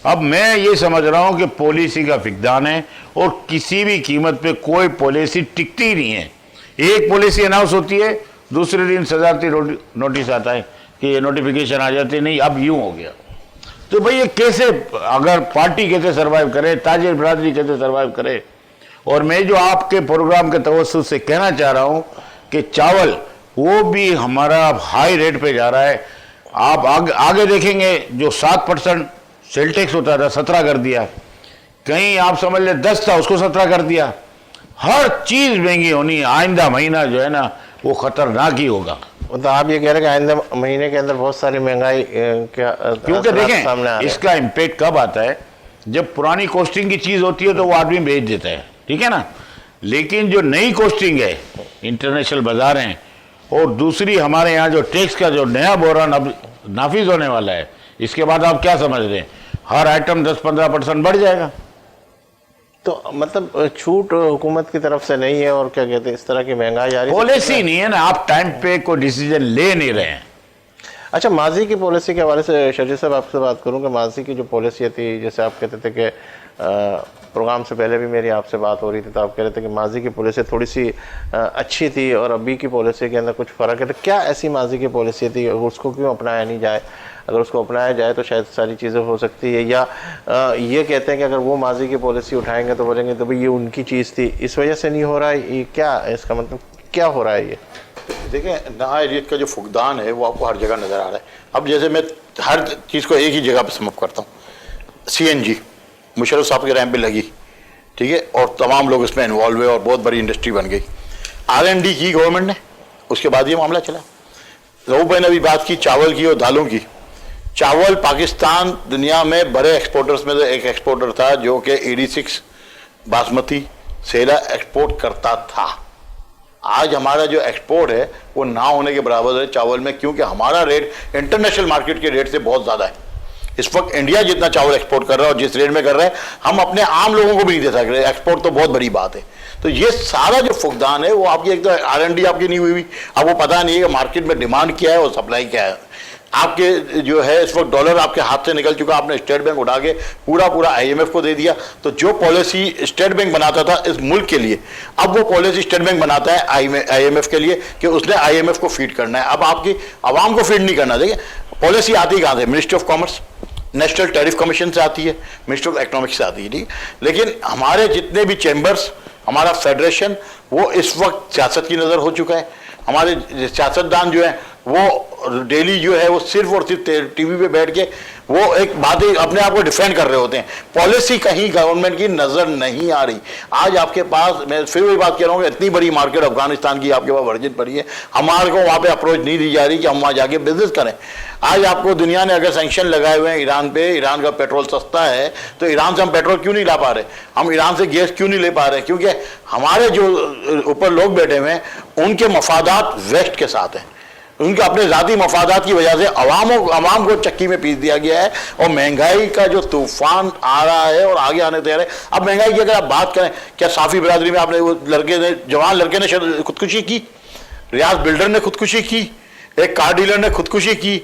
اب میں یہ سمجھ رہا ہوں کہ پالیسی کا فقدان ہے اور کسی بھی قیمت پہ کوئی پالیسی ٹکتی ہی نہیں ہے. ایک پالیسی اناؤنس ہوتی ہے، دوسرے دن صدارتی نوٹس آتا ہے کہ یہ نوٹیفیکیشن آ جاتی ہے، نہیں اب یوں ہو گیا. تو بھئی یہ کیسے، اگر پارٹی کیسے سروائیو کرے، تاجر برادری کیسے سروائیو کرے؟ اور میں جو آپ کے پروگرام کے توسط سے کہنا چاہ رہا ہوں کہ چاول وہ بھی ہمارا ہائی ریٹ پہ جا رہا ہے. آپ آگے دیکھیں گے جو 7% سیل ٹیکس ہوتا تھا 17 کر دیا, کہیں آپ سمجھ لیں 10 تھا اس کو 17 کر دیا. ہر چیز مہنگی ہونی, آئندہ مہینہ جو ہے نا وہ خطرناک ہی ہوگا. تو آپ یہ کہہ رہے ہیں کہ آئندہ مہینے کے اندر بہت ساری مہنگائی کیونکہ دیکھیں اس کا امپیکٹ کب آتا ہے, جب پرانی کوسٹنگ کی چیز ہوتی ہے تو وہ آدمی بیچ دیتا ہے, ٹھیک ہے نا, لیکن جو نئی کوسٹنگ ہے, انٹرنیشنل بازار ہیں, اور دوسری ہمارے یہاں جو ٹیکس کا جو نیا بحران اب نافذ ہونے والا ہے, اس کے بعد آپ کیا سمجھ رہے ہیں, ہر آئٹم 10-15% بڑھ جائے گا. تو مطلب چھوٹ حکومت کی طرف سے نہیں ہے, اور کیا کہتے ہیں اس طرح کی مہنگائی جاری پالیسی نہیں ہے نا, آپ ٹائم پہ کوئی ڈیسیجن لے نہیں رہے ہیں. اچھا, ماضی کی پالیسی کے حوالے سے شرجیل صاحب آپ سے بات کروں کہ ماضی کی جو پالیسی تھی, جیسے آپ کہتے تھے کہ پروگرام سے پہلے بھی میری آپ سے بات ہو رہی تھی تو آپ کہہ رہے تھے کہ ماضی کی پالیسی تھوڑی سی اچھی تھی اور ابھی کی پالیسی کے اندر کچھ فرق ہے. تو کیا ایسی ماضی کی پالیسی تھی, اس کو کیوں اپنایا نہیں جائے؟ اگر اس کو اپنایا جائے تو شاید ساری چیزیں ہو سکتی ہے, یا یہ کہتے ہیں کہ اگر وہ ماضی کی پالیسی اٹھائیں گے تو بولیں گے تو بھئی یہ ان کی چیز تھی, اس وجہ سے نہیں ہو رہا ہے, یہ کیا اس کا مطلب کیا ہو رہا ہے؟ یہ دیکھیں نااہلیت کا جو فقدان ہے وہ آپ کو ہر جگہ نظر آ رہا ہے. اب جیسے میں ہر چیز کو ایک ہی جگہ پہ سم اپ کرتا ہوں, CNG مشرف صاحب کے ریم پہ لگی, ٹھیک ہے, اور تمام لوگ اس میں انوالو ہوئے اور بہت بڑی انڈسٹری بن گئی. R&D کی گورنمنٹ نے, اس کے بعد یہ معاملہ چلا. ظہور بھائی نے ابھی بات کی چاول کی اور دالوں کی. چاول پاکستان دنیا میں بڑے ایکسپورٹرز میں سے ایک ایکسپورٹر تھا جو کہ 86 باسمتی سیلا ایکسپورٹ کرتا تھا. آج ہمارا جو ایکسپورٹ ہے وہ نہ ہونے کے برابر ہے چاول میں, کیونکہ ہمارا ریٹ انٹرنیشنل مارکیٹ کے ریٹ سے بہت زیادہ ہے. اس وقت انڈیا جتنا چاول ایکسپورٹ کر رہا ہے اور جس ریٹ میں کر رہا ہے ہم اپنے عام لوگوں کو بھی نہیں دے سکتے. ایکسپورٹ تو بہت بڑی بات ہے. تو یہ سارا جو فقدان ہے وہ آپ کی ایک تو R&D آپ کی نہیں ہوئی, آپ کو پتہ نہیں ہے کہ مارکیٹ میں ڈیمانڈ کیا ہے اور سپلائی کیا ہے. آپ کے جو ہے اس وقت ڈالر آپ کے ہاتھ سے نکل چکا, آپ نے اسٹیٹ بینک اٹھا کے پورا IMF کو دے دیا. تو جو پالیسی اسٹیٹ بینک بناتا تھا اس ملک کے لیے, اب وہ پالیسی اسٹیٹ بینک بناتا ہے IMF کے لیے کہ اس نے IMF کو فیڈ کرنا ہے. اب آپ کی عوام کو فیڈ نہیں کرنا. دیکھیں پالیسی آتی کہاں سے, ministry of commerce, national tariff commission سے آتی ہے, منسٹری آف اکنامکس سے آتی ہے, ٹھیک. لیکن ہمارے جتنے بھی چیمبرز, ہمارا فیڈریشن, وہ اس وقت سیاست کی نظر ہو چکا ہے. ہمارے سیاستدان جو ہیں وہ ڈیلی جو ہے وہ صرف اور صرف ٹی وی پہ بیٹھ کے وہ ایک باتیں اپنے آپ کو ڈیفینڈ کر رہے ہوتے ہیں. پالیسی کہیں گورنمنٹ کی نظر نہیں آ رہی. آج آپ کے پاس, میں پھر وہی بات کہہ رہا ہوں کہ اتنی بڑی مارکیٹ افغانستان کی آپ کے پاس ورجن پڑی ہے, ہمارے کو وہاں پہ اپروچ نہیں دی جا رہی کہ ہم وہاں جا کے بزنس کریں. آج آپ کو دنیا نے اگر سینکشن لگائے ہوئے ہیں ایران پہ, ایران کا پیٹرول سستا ہے, تو ایران سے ہم پیٹرول کیوں نہیں لا پا رہے, ہم ایران سے گیس کیوں نہیں لے پا رہے؟ کیونکہ ہمارے جو اوپر لوگ بیٹھے ہوئے ہیں ان کے مفادات ویسٹ کے ساتھ ہیں. ان کے اپنے ذاتی مفادات کی وجہ سے عوام کو چکی میں پیس دیا گیا ہے, اور مہنگائی کا جو طوفان آ رہا ہے اور آگے آنے تیار ہے. اب مہنگائی کی اگر آپ بات کریں, کیا صافی برادری میں آپ نے وہ جوان لڑکے نے خودکشی کی, ریاض بلڈر نے خودکشی کی, ایک کار ڈیلر نے خودکشی کی,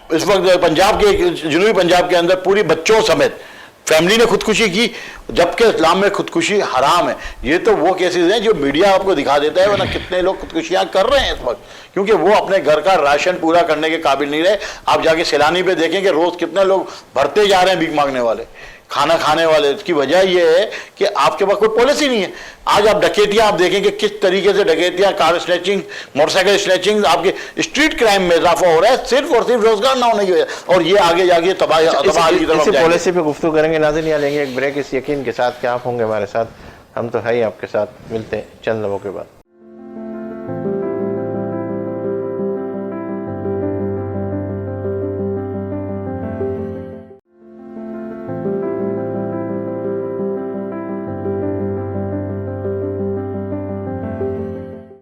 اس وقت پنجاب کے جنوبی پنجاب کے اندر پوری بچوں سمیت فیملی نے خودکشی کی, جبکہ اسلام میں خودکشی حرام ہے. یہ تو وہ کیسز ہیں جو میڈیا آپ کو دکھا دیتا ہے, ورنہ کتنے لوگ خودکشیاں کر رہے ہیں اس وقت, کیونکہ وہ اپنے گھر کا راشن پورا کرنے کے قابل نہیں رہے. آپ جا کے سیلانی پہ دیکھیں کہ روز کتنے لوگ بھرتے جا رہے ہیں بھیک مانگنے والے, کھانا کھانے والے. اس کی وجہ یہ ہے کہ آپ کے پاس کوئی پالیسی نہیں ہے. آج آپ ڈکیتیاں آپ دیکھیں کہ کس طریقے سے ڈکیتیاں, کار اسنیچنگ, موٹر سائیکل اسنیچنگ, آپ کے اسٹریٹ کرائم میں اضافہ ہو رہا ہے صرف اور صرف روزگار نہ ہونے کی وجہ, اور یہ آگے جا کے تباہی کی طرف جائیں گے. پالیسی پہ گفتگو کریں گے. ناظرین یہاں لیں گے ایک بریک, اس یقین کے ساتھ کہ آپ ہوں گے ہمارے ساتھ, ہم تو ہے ہی آپ کے ساتھ. ملتے ہیں چند لمحوں کے بعد.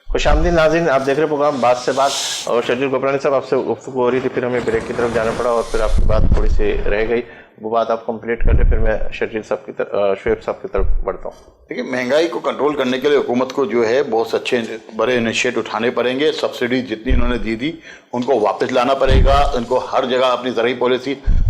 خوش آمدید ناظرین, آپ دیکھ رہے پروگرام بات سے بات, اور شرجیل گوپرانی صاحب آپ سے گفتگو ہو رہی تھی, پھر ہمیں بریک کی طرف جانا پڑا اور پھر آپ کی بات تھوڑی سی رہ گئی, وہ بات آپ کمپلیٹ کر لیں, پھر میں شرجیل صاحب کی طرف, شعیب صاحب کی طرف بڑھتا ہوں. دیکھیے مہنگائی کو کنٹرول کرنے کے لیے حکومت کو جو ہے بہت اچھے بڑے انیشیٹ اٹھانے پڑیں گے. سبسڈی جتنی انہوں نے دی تھی ان کو واپس لانا پڑے گا. ان کو ہر جگہ اپنی زرعی پالیسی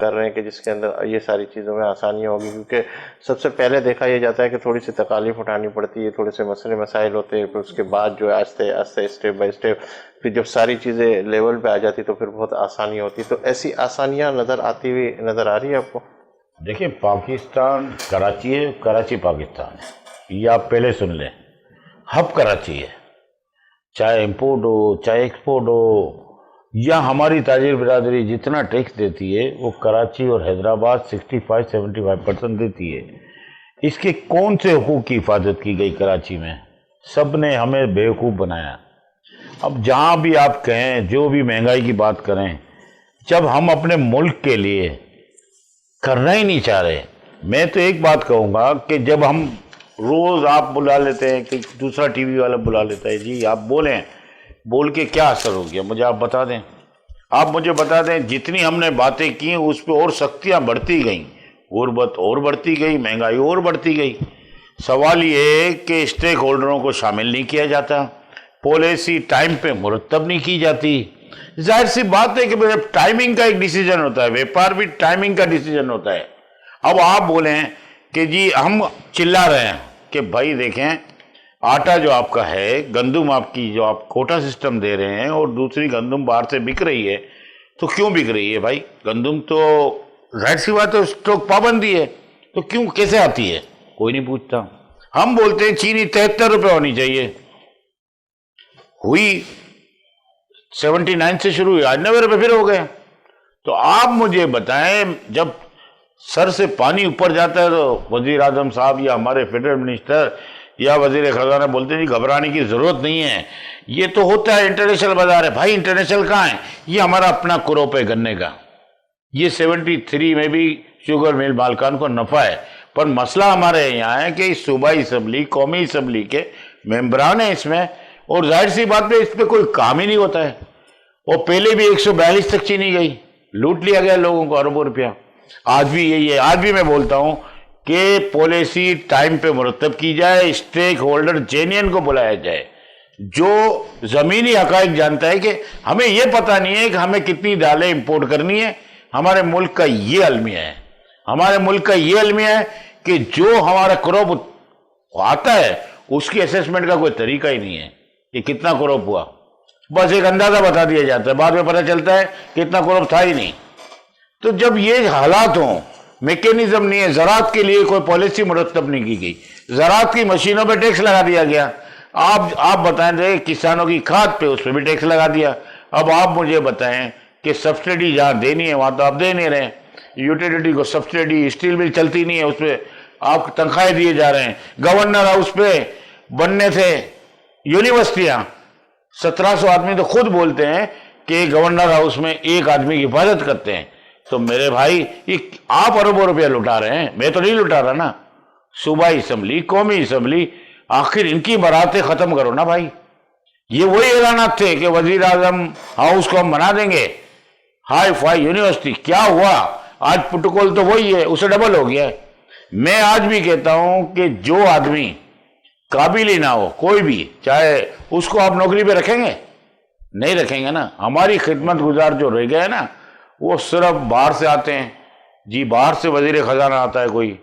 کر رہے ہیں کہ جس کے اندر یہ ساری چیزوں میں آسانیاں ہوگی؟ کیونکہ سب سے پہلے دیکھا یہ جاتا ہے کہ تھوڑی سی تکالیف اٹھانی پڑتی ہے، تھوڑے سے مسئلے مسائل ہوتے ہیں، پھر اس کے بعد جو ہے آہستہ آہستہ اسٹیپ بائی اسٹیپ پھر جب ساری چیزیں لیول پہ آ جاتی تو پھر بہت آسانی ہوتی. تو ایسی آسانیاں نظر آتی ہوئی نظر آ رہی ہے آپ کو؟ دیکھیں پاکستان کراچی ہے، کراچی پاکستان ہے، یہ آپ پہلے سن لیں. ہب کراچی ہے، چاہے امپورٹ ہو چاہے ایکسپورٹ ہو، یا ہماری تاجر برادری جتنا ٹیکس دیتی ہے وہ کراچی اور حیدرآباد 65-75% دیتی ہے. اس کے کون سے حقوق کی حفاظت کی گئی کراچی میں؟ سب نے ہمیں بیوقوف بنایا. اب جہاں بھی آپ کہیں، جو بھی مہنگائی کی بات کریں، جب ہم اپنے ملک کے لیے کرنا ہی نہیں چاہ رہے. میں تو ایک بات کہوں گا کہ جب ہم روز آپ بلا لیتے ہیں کہ دوسرا ٹی وی والا بلا لیتا ہے، جی آپ بولیں، بول کے کیا اثر ہو گیا مجھے آپ بتا دیں. آپ مجھے بتا دیں جتنی ہم نے باتیں کی اس پہ اور سختیاں بڑھتی گئیں، غربت اور بڑھتی گئی، مہنگائی اور بڑھتی گئی. سوال یہ ہے کہ اسٹیک ہولڈروں کو شامل نہیں کیا جاتا، پالیسی ٹائم پہ مرتب نہیں کی جاتی. ظاہر سی بات ہے کہ ٹائمنگ کا ایک ڈیسیجن ہوتا ہے، ویپار بھی ٹائمنگ کا ڈیسیجن ہوتا ہے. اب آپ بولیں کہ جی ہم چلا رہے ہیں کہ بھائی دیکھیں آٹا جو آپ کا ہے، گندم آپ کی جو آپ کوٹا سسٹم دے رہے ہیں اور دوسری گندم باہر سے بک رہی ہے، تو کیوں بک رہی ہے بھائی؟ گندم تو ظاہر سی بات ہے اسٹاک پابندی ہے، تو کیوں کیسے آتی ہے؟ کوئی نہیں پوچھتا. ہم بولتے ہیں چینی 73 روپے ہونی چاہیے، ہوئی 79 سے شروع ہوئی، آج 90 روپے پھر ہو گئے. تو آپ مجھے بتائیں جب سر سے پانی اوپر جاتا ہے تو وزیر اعظم صاحب یا ہمارے فیڈرل منسٹر یا وزیر خزانہ بولتے ہیں جی گھبرانے کی ضرورت نہیں ہے، یہ تو ہوتا ہے انٹرنیشنل بازار ہے. بھائی انٹرنیشنل کہاں ہے؟ یہ ہمارا اپنا کروپ ہے گنے کا، یہ 73 میں بھی شوگر مل مالکان کو نفع ہے. پر مسئلہ ہمارے یہاں ہے کہ صوبائی اسمبلی قومی اسمبلی کے ممبران ہیں اس میں، اور ظاہر سی بات پہ اس پہ کوئی کام ہی نہیں ہوتا ہے. اور پہلے بھی 142 تک چینی گئی، لوٹ لیا گیا لوگوں کو اربوں روپیہ. آج بھی یہی ہے، آج بھی میں بولتا ہوں کہ پالیسی ٹائم پہ مرتب کی جائے، اسٹیک ہولڈر جینین کو بلایا جائے جو زمینی حقائق جانتا ہے. کہ ہمیں یہ پتہ نہیں ہے کہ ہمیں کتنی دالیں امپورٹ کرنی ہے. ہمارے ملک کا یہ المیہ ہے، ہمارے ملک کا یہ المیہ ہے کہ جو ہمارا کروپ آتا ہے اس کی اسیسمنٹ کا کوئی طریقہ ہی نہیں ہے کہ کتنا کروپ ہوا. بس ایک اندازہ بتا دیا جاتا ہے، بعد میں پتہ چلتا ہے کہ اتنا کروپ تھا ہی نہیں. تو جب یہ حالات ہوں، میکینزم نہیں ہے، زراعت کے لیے کوئی پالیسی مرتب نہیں کی گئی، زراعت کی مشینوں پہ ٹیکس لگا دیا گیا. آپ بتائیں دے کسانوں کی کھاد پہ اس پہ بھی ٹیکس لگا دیا. اب آپ مجھے بتائیں کہ سبسڈی جہاں دینی ہے وہاں تو آپ دے نہیں رہے. یوٹیلیٹی کو سبسڈی، اسٹیل مل چلتی نہیں ہے اس پہ آپ تنخواہیں دیے جا رہے ہیں. گورنر ہاؤس پہ بننے تھے یونیورسٹیاں، 1700 آدمی تو خود بولتے ہیں کہ گورنر ہاؤس میں ایک آدمی کی حفاظت کرتے ہیں. تو میرے بھائی یہ آپ اربوں روپیہ لٹا رہے ہیں، میں تو نہیں لٹا رہا نا. صوبائی اسمبلی قومی اسمبلی، آخر ان کی براتیں ختم کرو نا بھائی. یہ وہی اعلانات تھے کہ وزیر اعظم ہاؤس کو ہم بنا دیں گے ہائی فائی یونیورسٹی. کیا ہوا؟ آج پروٹوکول تو وہی ہے، اسے ڈبل ہو گیا ہے. میں آج بھی کہتا ہوں کہ جو آدمی قابل ہی نہ ہو کوئی بھی، چاہے اس کو آپ نوکری پہ رکھیں گے؟ نہیں رکھیں گے نا. ہماری خدمت گزار جو رہ گئے نا وہ صرف باہر سے آتے ہیں. جی باہر سے وزیر خزانہ آتا ہے کوئی،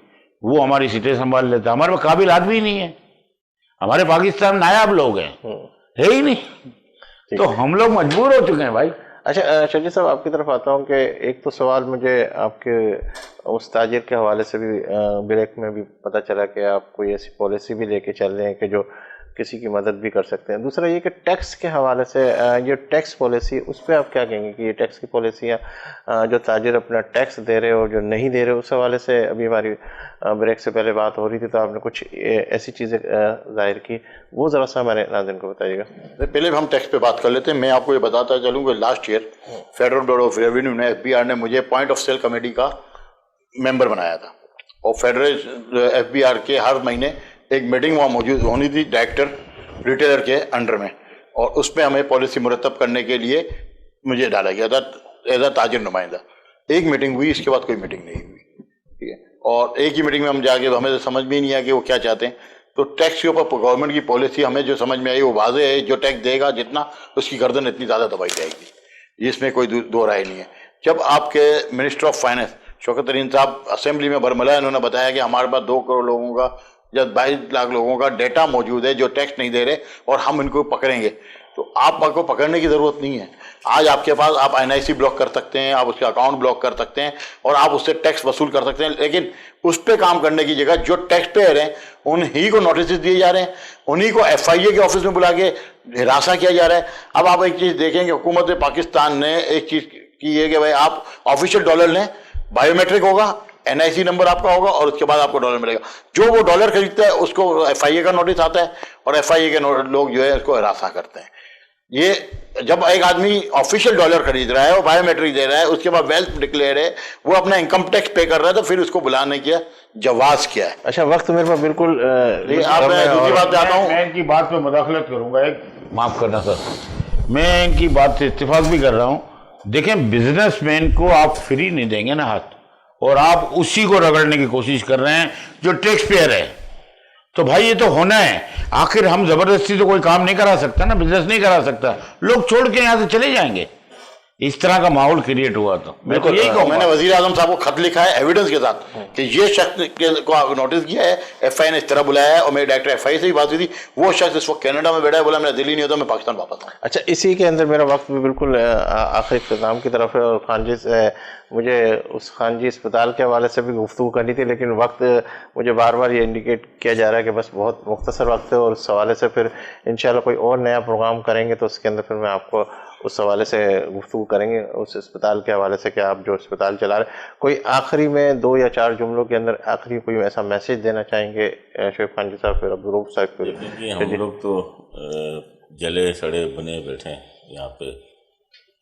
وہ ہماری سیٹیں سنبھال لیتا ہے. ہمارے پاس قابل آدمی ہی نہیں ہے. ہمارے پاکستان نایاب لوگ ہیں، ہے ہی نہیں. تو ہم لوگ مجبور ہو چکے ہیں بھائی. اچھا شجی صاحب آپ کی طرف آتا ہوں کہ ایک تو سوال مجھے آپ کے اس تاجر کے حوالے سے بھی بریک میں بھی پتہ چلا کہ آپ کوئی ایسی پالیسی بھی لے کے چل رہے ہیں کہ جو کسی کی مدد بھی کر سکتے ہیں. دوسرا یہ کہ ٹیکس کے حوالے سے یہ ٹیکس پالیسی، اس پہ آپ کیا کہیں گے کہ یہ ٹیکس کی پالیسیاں جو تاجر اپنا ٹیکس دے رہے اور جو نہیں دے رہے، اس حوالے سے ابھی ہماری بریک سے پہلے بات ہو رہی تھی تو آپ نے کچھ ایسی چیزیں ظاہر کی، وہ ذرا سا ہمارے ناظرین کو بتائیے گا. پہلے ہم ٹیکس پہ بات کر لیتے ہیں. میں آپ کو یہ بتاتا چلوں کہ last year Federal Bureau of Revenue نے FBR نے مجھے پوائنٹ آف سیل کمیٹی کا ممبر بنایا تھا. اور فیڈرل FBR کے ہر مہینے ایک میٹنگ وہاں موجود ہونی تھی ڈائریکٹر ریٹیلر کے انڈر میں، اور اس پہ ہمیں پالیسی مرتب کرنے کے لیے مجھے ڈالا گیا تھا ایز اے تاجر نمائندہ. ایک میٹنگ ہوئی، اس کے بعد کوئی میٹنگ نہیں ہوئی. ٹھیک ہے. اور ایک ہی میٹنگ میں ہم جا کے ہمیں سمجھ بھی نہیں آیا کہ وہ کیا چاہتے ہیں. تو ٹیکس کے اوپر گورنمنٹ کی پالیسی ہمیں جو سمجھ میں آئی وہ واضح ہے، جو ٹیکس دے گا جتنا اس کی گردن اتنی زیادہ دبائی جائے گی، جس میں کوئی دو رائے نہیں ہے. جب آپ کے منسٹر آف فائننس شوکت ترین صاحب اسمبلی میں برملا انہوں نے بتایا کہ ہمارے پاس 2 کروڑ لوگوں کا یا 22 لاکھ لوگوں کا ڈیٹا موجود ہے جو ٹیکس نہیں دے رہے اور ہم ان کو پکڑیں گے، تو آپ کو پکڑنے کی ضرورت نہیں ہے. آج آپ کے پاس آپ NIC بلاک کر سکتے ہیں، آپ اس کے اکاؤنٹ بلاک کر سکتے ہیں اور آپ اس سے ٹیکس وصول کر سکتے ہیں، لیکن اس پہ کام کرنے کی جگہ جو ٹیکس پیئر ہیں انہی کو نوٹسز دیے جا رہے ہیں، انہی کو FIA کے آفس میں بلا کے ہراساں کیا جا رہا ہے. اب آپ ایک چیز دیکھیں کہ حکومت پاکستان نے ایک چیز کی ہے کہ بھائی آپ آفیشیل ڈالر لیں، بائیو میٹرک ہوگا، NIC نمبر آپ کا ہوگا اور اس کے بعد آپ کو ڈالر ملے گا. جو وہ ڈالر خریدتا ہے اس کو FIA کا نوٹس آتا ہے اور FIA کے لوگ جو ہے اس کو ہراساں کرتے ہیں. یہ جب ایک آدمی آفیشیل ڈالر خرید رہا ہے اور بائیو میٹرک دے رہا ہے، اس کے بعد ویلتھ ڈکلیئر ہے، وہ اپنا انکم ٹیکس پے کر رہا ہے، تو پھر اس کو بلانے کا جواز کیا ہے؟ اچھا وقت میرے پاس بالکل آپ میں دوسری بات چاہتا ہوں. میں ان کی بات پہ مداخلت کروں گا، ایک معاف کرنا سر، میں ان کی بات سے اتفاق بھی کر رہا ہوں. دیکھیں بزنس مین کو آپ فری نہیں دیں گے نا ہاتھ، اور آپ اسی کو رگڑنے کی کوشش کر رہے ہیں جو ٹیکس پیئر ہے. تو بھائی یہ تو ہونا ہے، آخر ہم زبردستی تو کوئی کام نہیں کرا سکتا نا، بزنس نہیں کرا سکتا، لوگ چھوڑ کے یہاں سے چلے جائیں گے. اس طرح کا ماحول کریٹ ہوا. تو میں تو یہی کہوں میں نے گا، وزیر اعظم صاحب کو خط لکھا ہے ایویڈنس کے ساتھ کہ یہ شخص کو نوٹس کیا ہے، FIA نے اس طرح بلایا ہے، اور میرے ڈائریکٹر FIA سے بھی بات ہوئی تھی، وہ شخص اس وقت کینیڈا میں بیٹھا ہے، بولا میرا دلی نہیں ہوتا، میں پاکستان واپس آؤں. اچھا اسی کے اندر میرا وقت بھی بالکل آخری اختتام کی طرف ہے، اور خان جی سے مجھے اس خان جی اسپتال کے حوالے سے بھی گفتگو کرنی تھی، لیکن وقت مجھے بار بار یہ انڈیکیٹ کیا جا رہا ہے کہ بس بہت مختصر وقت ہے، اور اس حوالے سے پھر انشاءاللہ کوئی اور نیا پروگرام کریں گے تو اس کے اندر پھر میں آپ کو اس حوالے سے گفتگو کریں گے اس اسپتال کے حوالے سے کہ آپ جو اسپتال چلا رہے ہیں. کوئی آخری میں 2 یا 4 جملوں کے اندر آخری کوئی ایسا میسیج دینا چاہیں گے شعیب خان جی صاحب، پھر عبدالرؤف صاحب؟ ہم لوگ تو جلے سڑے بنے بیٹھے ہیں یہاں پہ.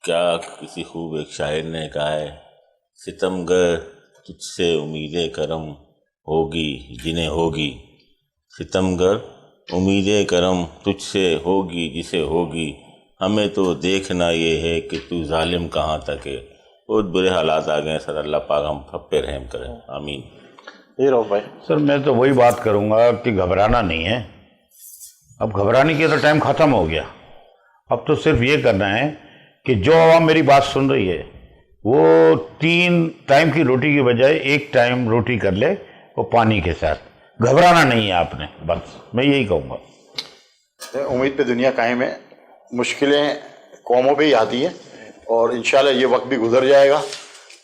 کیا کسی خوب ایک شاعر نے کہا ہے، ستم گر تجھ سے امید کرم ہوگی جنہیں ہوگی، ستم گر امید کرم تجھ سے ہوگی جسے ہوگی، ہمیں تو دیکھنا یہ ہے کہ تو ظالم کہاں تک ہے. بہت برے حالات آ گئے ہیں سر، اللہ پاک ہم سب پہ رحم کریں، آمین. یہ رہو بھائی. سر میں تو وہی بات کروں گا کہ گھبرانا نہیں ہے. اب گھبرانے کی تو ٹائم ختم ہو گیا. اب تو صرف یہ کرنا ہے کہ جو عوام میری بات سن رہی ہے وہ 3 ٹائم کی روٹی کی بجائے 1 ٹائم روٹی کر لے، وہ پانی کے ساتھ. گھبرانا نہیں ہے آپ نے، بس میں یہی کہوں گا. امید پہ دنیا قائم ہے. مشکلیں قوموں پہ ہی آتی ہیں اور انشاءاللہ یہ وقت بھی گزر جائے گا،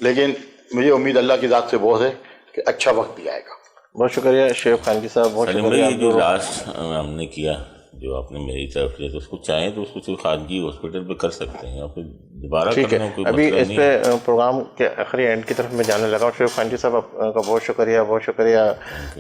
لیکن مجھے امید اللہ کی ذات سے بہت ہے کہ اچھا وقت بھی آئے گا. بہت شکریہ شعیب خان جی صاحب، بہت شکریہ. یہ جو لاسٹ ہم نے کیا جو آپ نے میری طرف سے، تو اس کو چاہیں تو اس کو صرف خانگی ہاسپٹل پہ کر سکتے ہیں، اور پھر دوبارہ ٹھیک ہے. ابھی اس پہ پروگرام کے آخری اینڈ کی طرف میں جانے لگا ہوں. شعیب خان جی صاحب آپ کا بہت شکریہ، بہت شکریہ.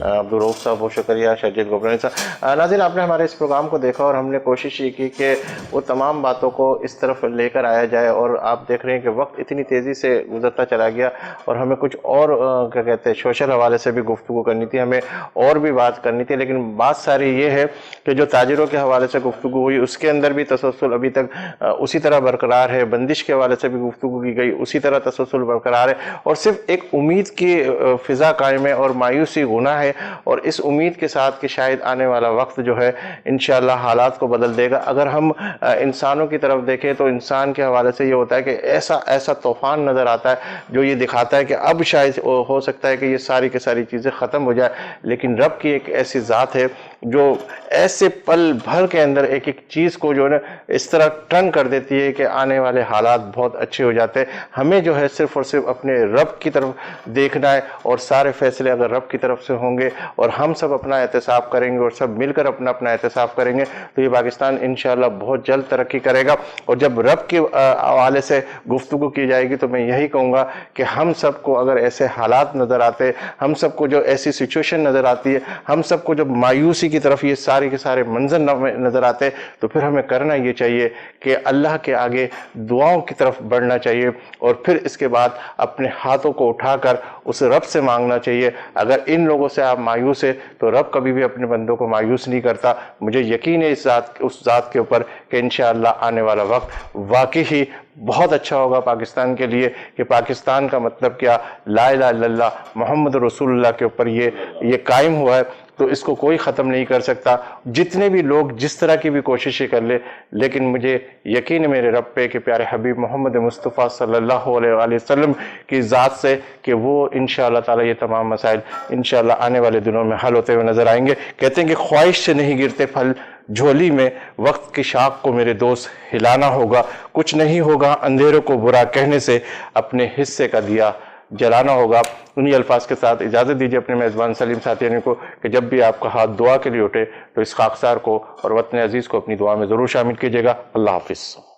عبدالرؤف صاحب بہت شکریہ. شاجد گوبرانی صاحب. ناظرین آپ نے ہمارے اس پروگرام کو دیکھا اور ہم نے کوشش یہ کی کہ وہ تمام باتوں کو اس طرف لے کر آیا جائے، اور آپ دیکھ رہے ہیں کہ وقت اتنی تیزی سے گزرتا چلا گیا اور ہمیں کچھ اور کیا کہتے ہیں سوشل حوالے سے بھی گفتگو کرنی تھی، ہمیں اور بھی بات کرنی تھی، لیکن بات ساری یہ ہے کہ جو تاجروں کے حوالے سے گفتگو ہوئی اس کے اندر بھی تسلسل ابھی تک اسی طرح برقرار ہے. بندش کے حوالے سے بھی گفتگو کی گئی، اسی طرح تسلسل برقرار ہے، اور صرف ایک امید کی فضا قائم ہے اور مایوسی گناہ ہے. اور اس امید کے ساتھ کہ شاید آنے والا وقت جو ہے انشاءاللہ حالات کو بدل دے گا. اگر ہم انسانوں کی طرف دیکھیں تو انسان کے حوالے سے یہ ہوتا ہے کہ ایسا طوفان نظر آتا ہے جو یہ دکھاتا ہے کہ اب شاید ہو سکتا ہے کہ یہ ساری کی ساری چیزیں ختم ہو جائے، لیکن رب کی ایک ایسی ذات ہے جو ایسے پل بھر کے اندر ایک ایک چیز کو جو ہے نا اس طرح ٹرن کر دیتی ہے کہ آنے والے حالات بہت اچھے ہو جاتے ہیں. ہمیں جو ہے صرف اور صرف اپنے رب کی طرف دیکھنا ہے، اور سارے فیصلے اگر رب کی طرف سے ہوں گے اور ہم سب اپنا احتساب کریں گے اور سب مل کر اپنا احتساب کریں گے تو یہ پاکستان انشاءاللہ بہت جلد ترقی کرے گا. اور جب رب کے حوالے سے گفتگو کی جائے گی تو میں یہی کہوں گا کہ ہم سب کو اگر ایسے حالات نظر آتے، ہم سب کو جو ایسی سچویشن نظر آتی ہے، ہم سب کو جب مایوسی کی طرف یہ سارے کے سارے منظر نظر آتے، تو پھر ہمیں کرنا یہ چاہیے کہ اللہ کے آگے دعاؤں کی طرف بڑھنا چاہیے، اور پھر اس کے بعد اپنے ہاتھوں کو اٹھا کر اس رب سے مانگنا چاہیے. اگر ان لوگوں سے آپ مایوس ہیں تو رب کبھی بھی اپنے بندوں کو مایوس نہیں کرتا. مجھے یقین ہے اس ذات کے اوپر کہ انشاءاللہ آنے والا وقت واقعی ہی بہت اچھا ہوگا پاکستان کے لیے. کہ پاکستان کا مطلب کیا، لا الہ الا اللہ محمد رسول اللہ کے اوپر یہ قائم ہوا ہے. تو اس کو کوئی ختم نہیں کر سکتا، جتنے بھی لوگ جس طرح کی بھی کوششیں کر لے، لیکن مجھے یقین ہے میرے رب پہ کہ پیارے حبیب محمد مصطفیٰ صلی اللہ علیہ وآلہ وسلم کی ذات سے کہ وہ انشاءاللہ تعالی یہ تمام مسائل انشاءاللہ آنے والے دنوں میں حل ہوتے ہوئے نظر آئیں گے۔ کہتے ہیں کہ خواہش سے نہیں گرتے پھل جھولی میں، وقت کی شاخ کو میرے دوست ہلانا ہوگا، کچھ نہیں ہوگا اندھیروں کو برا کہنے سے، اپنے حصے کا دیا جلانا ہوگا۔ انہی الفاظ کے ساتھ اجازت دیجیے اپنے میزبان سلیم ساتھیانی کو کہ جب بھی آپ کا ہاتھ دعا کے لیے اٹھے تو اس خاکسار کو اور وطن عزیز کو اپنی دعا میں ضرور شامل کیجیے گا۔ اللہ حافظ۔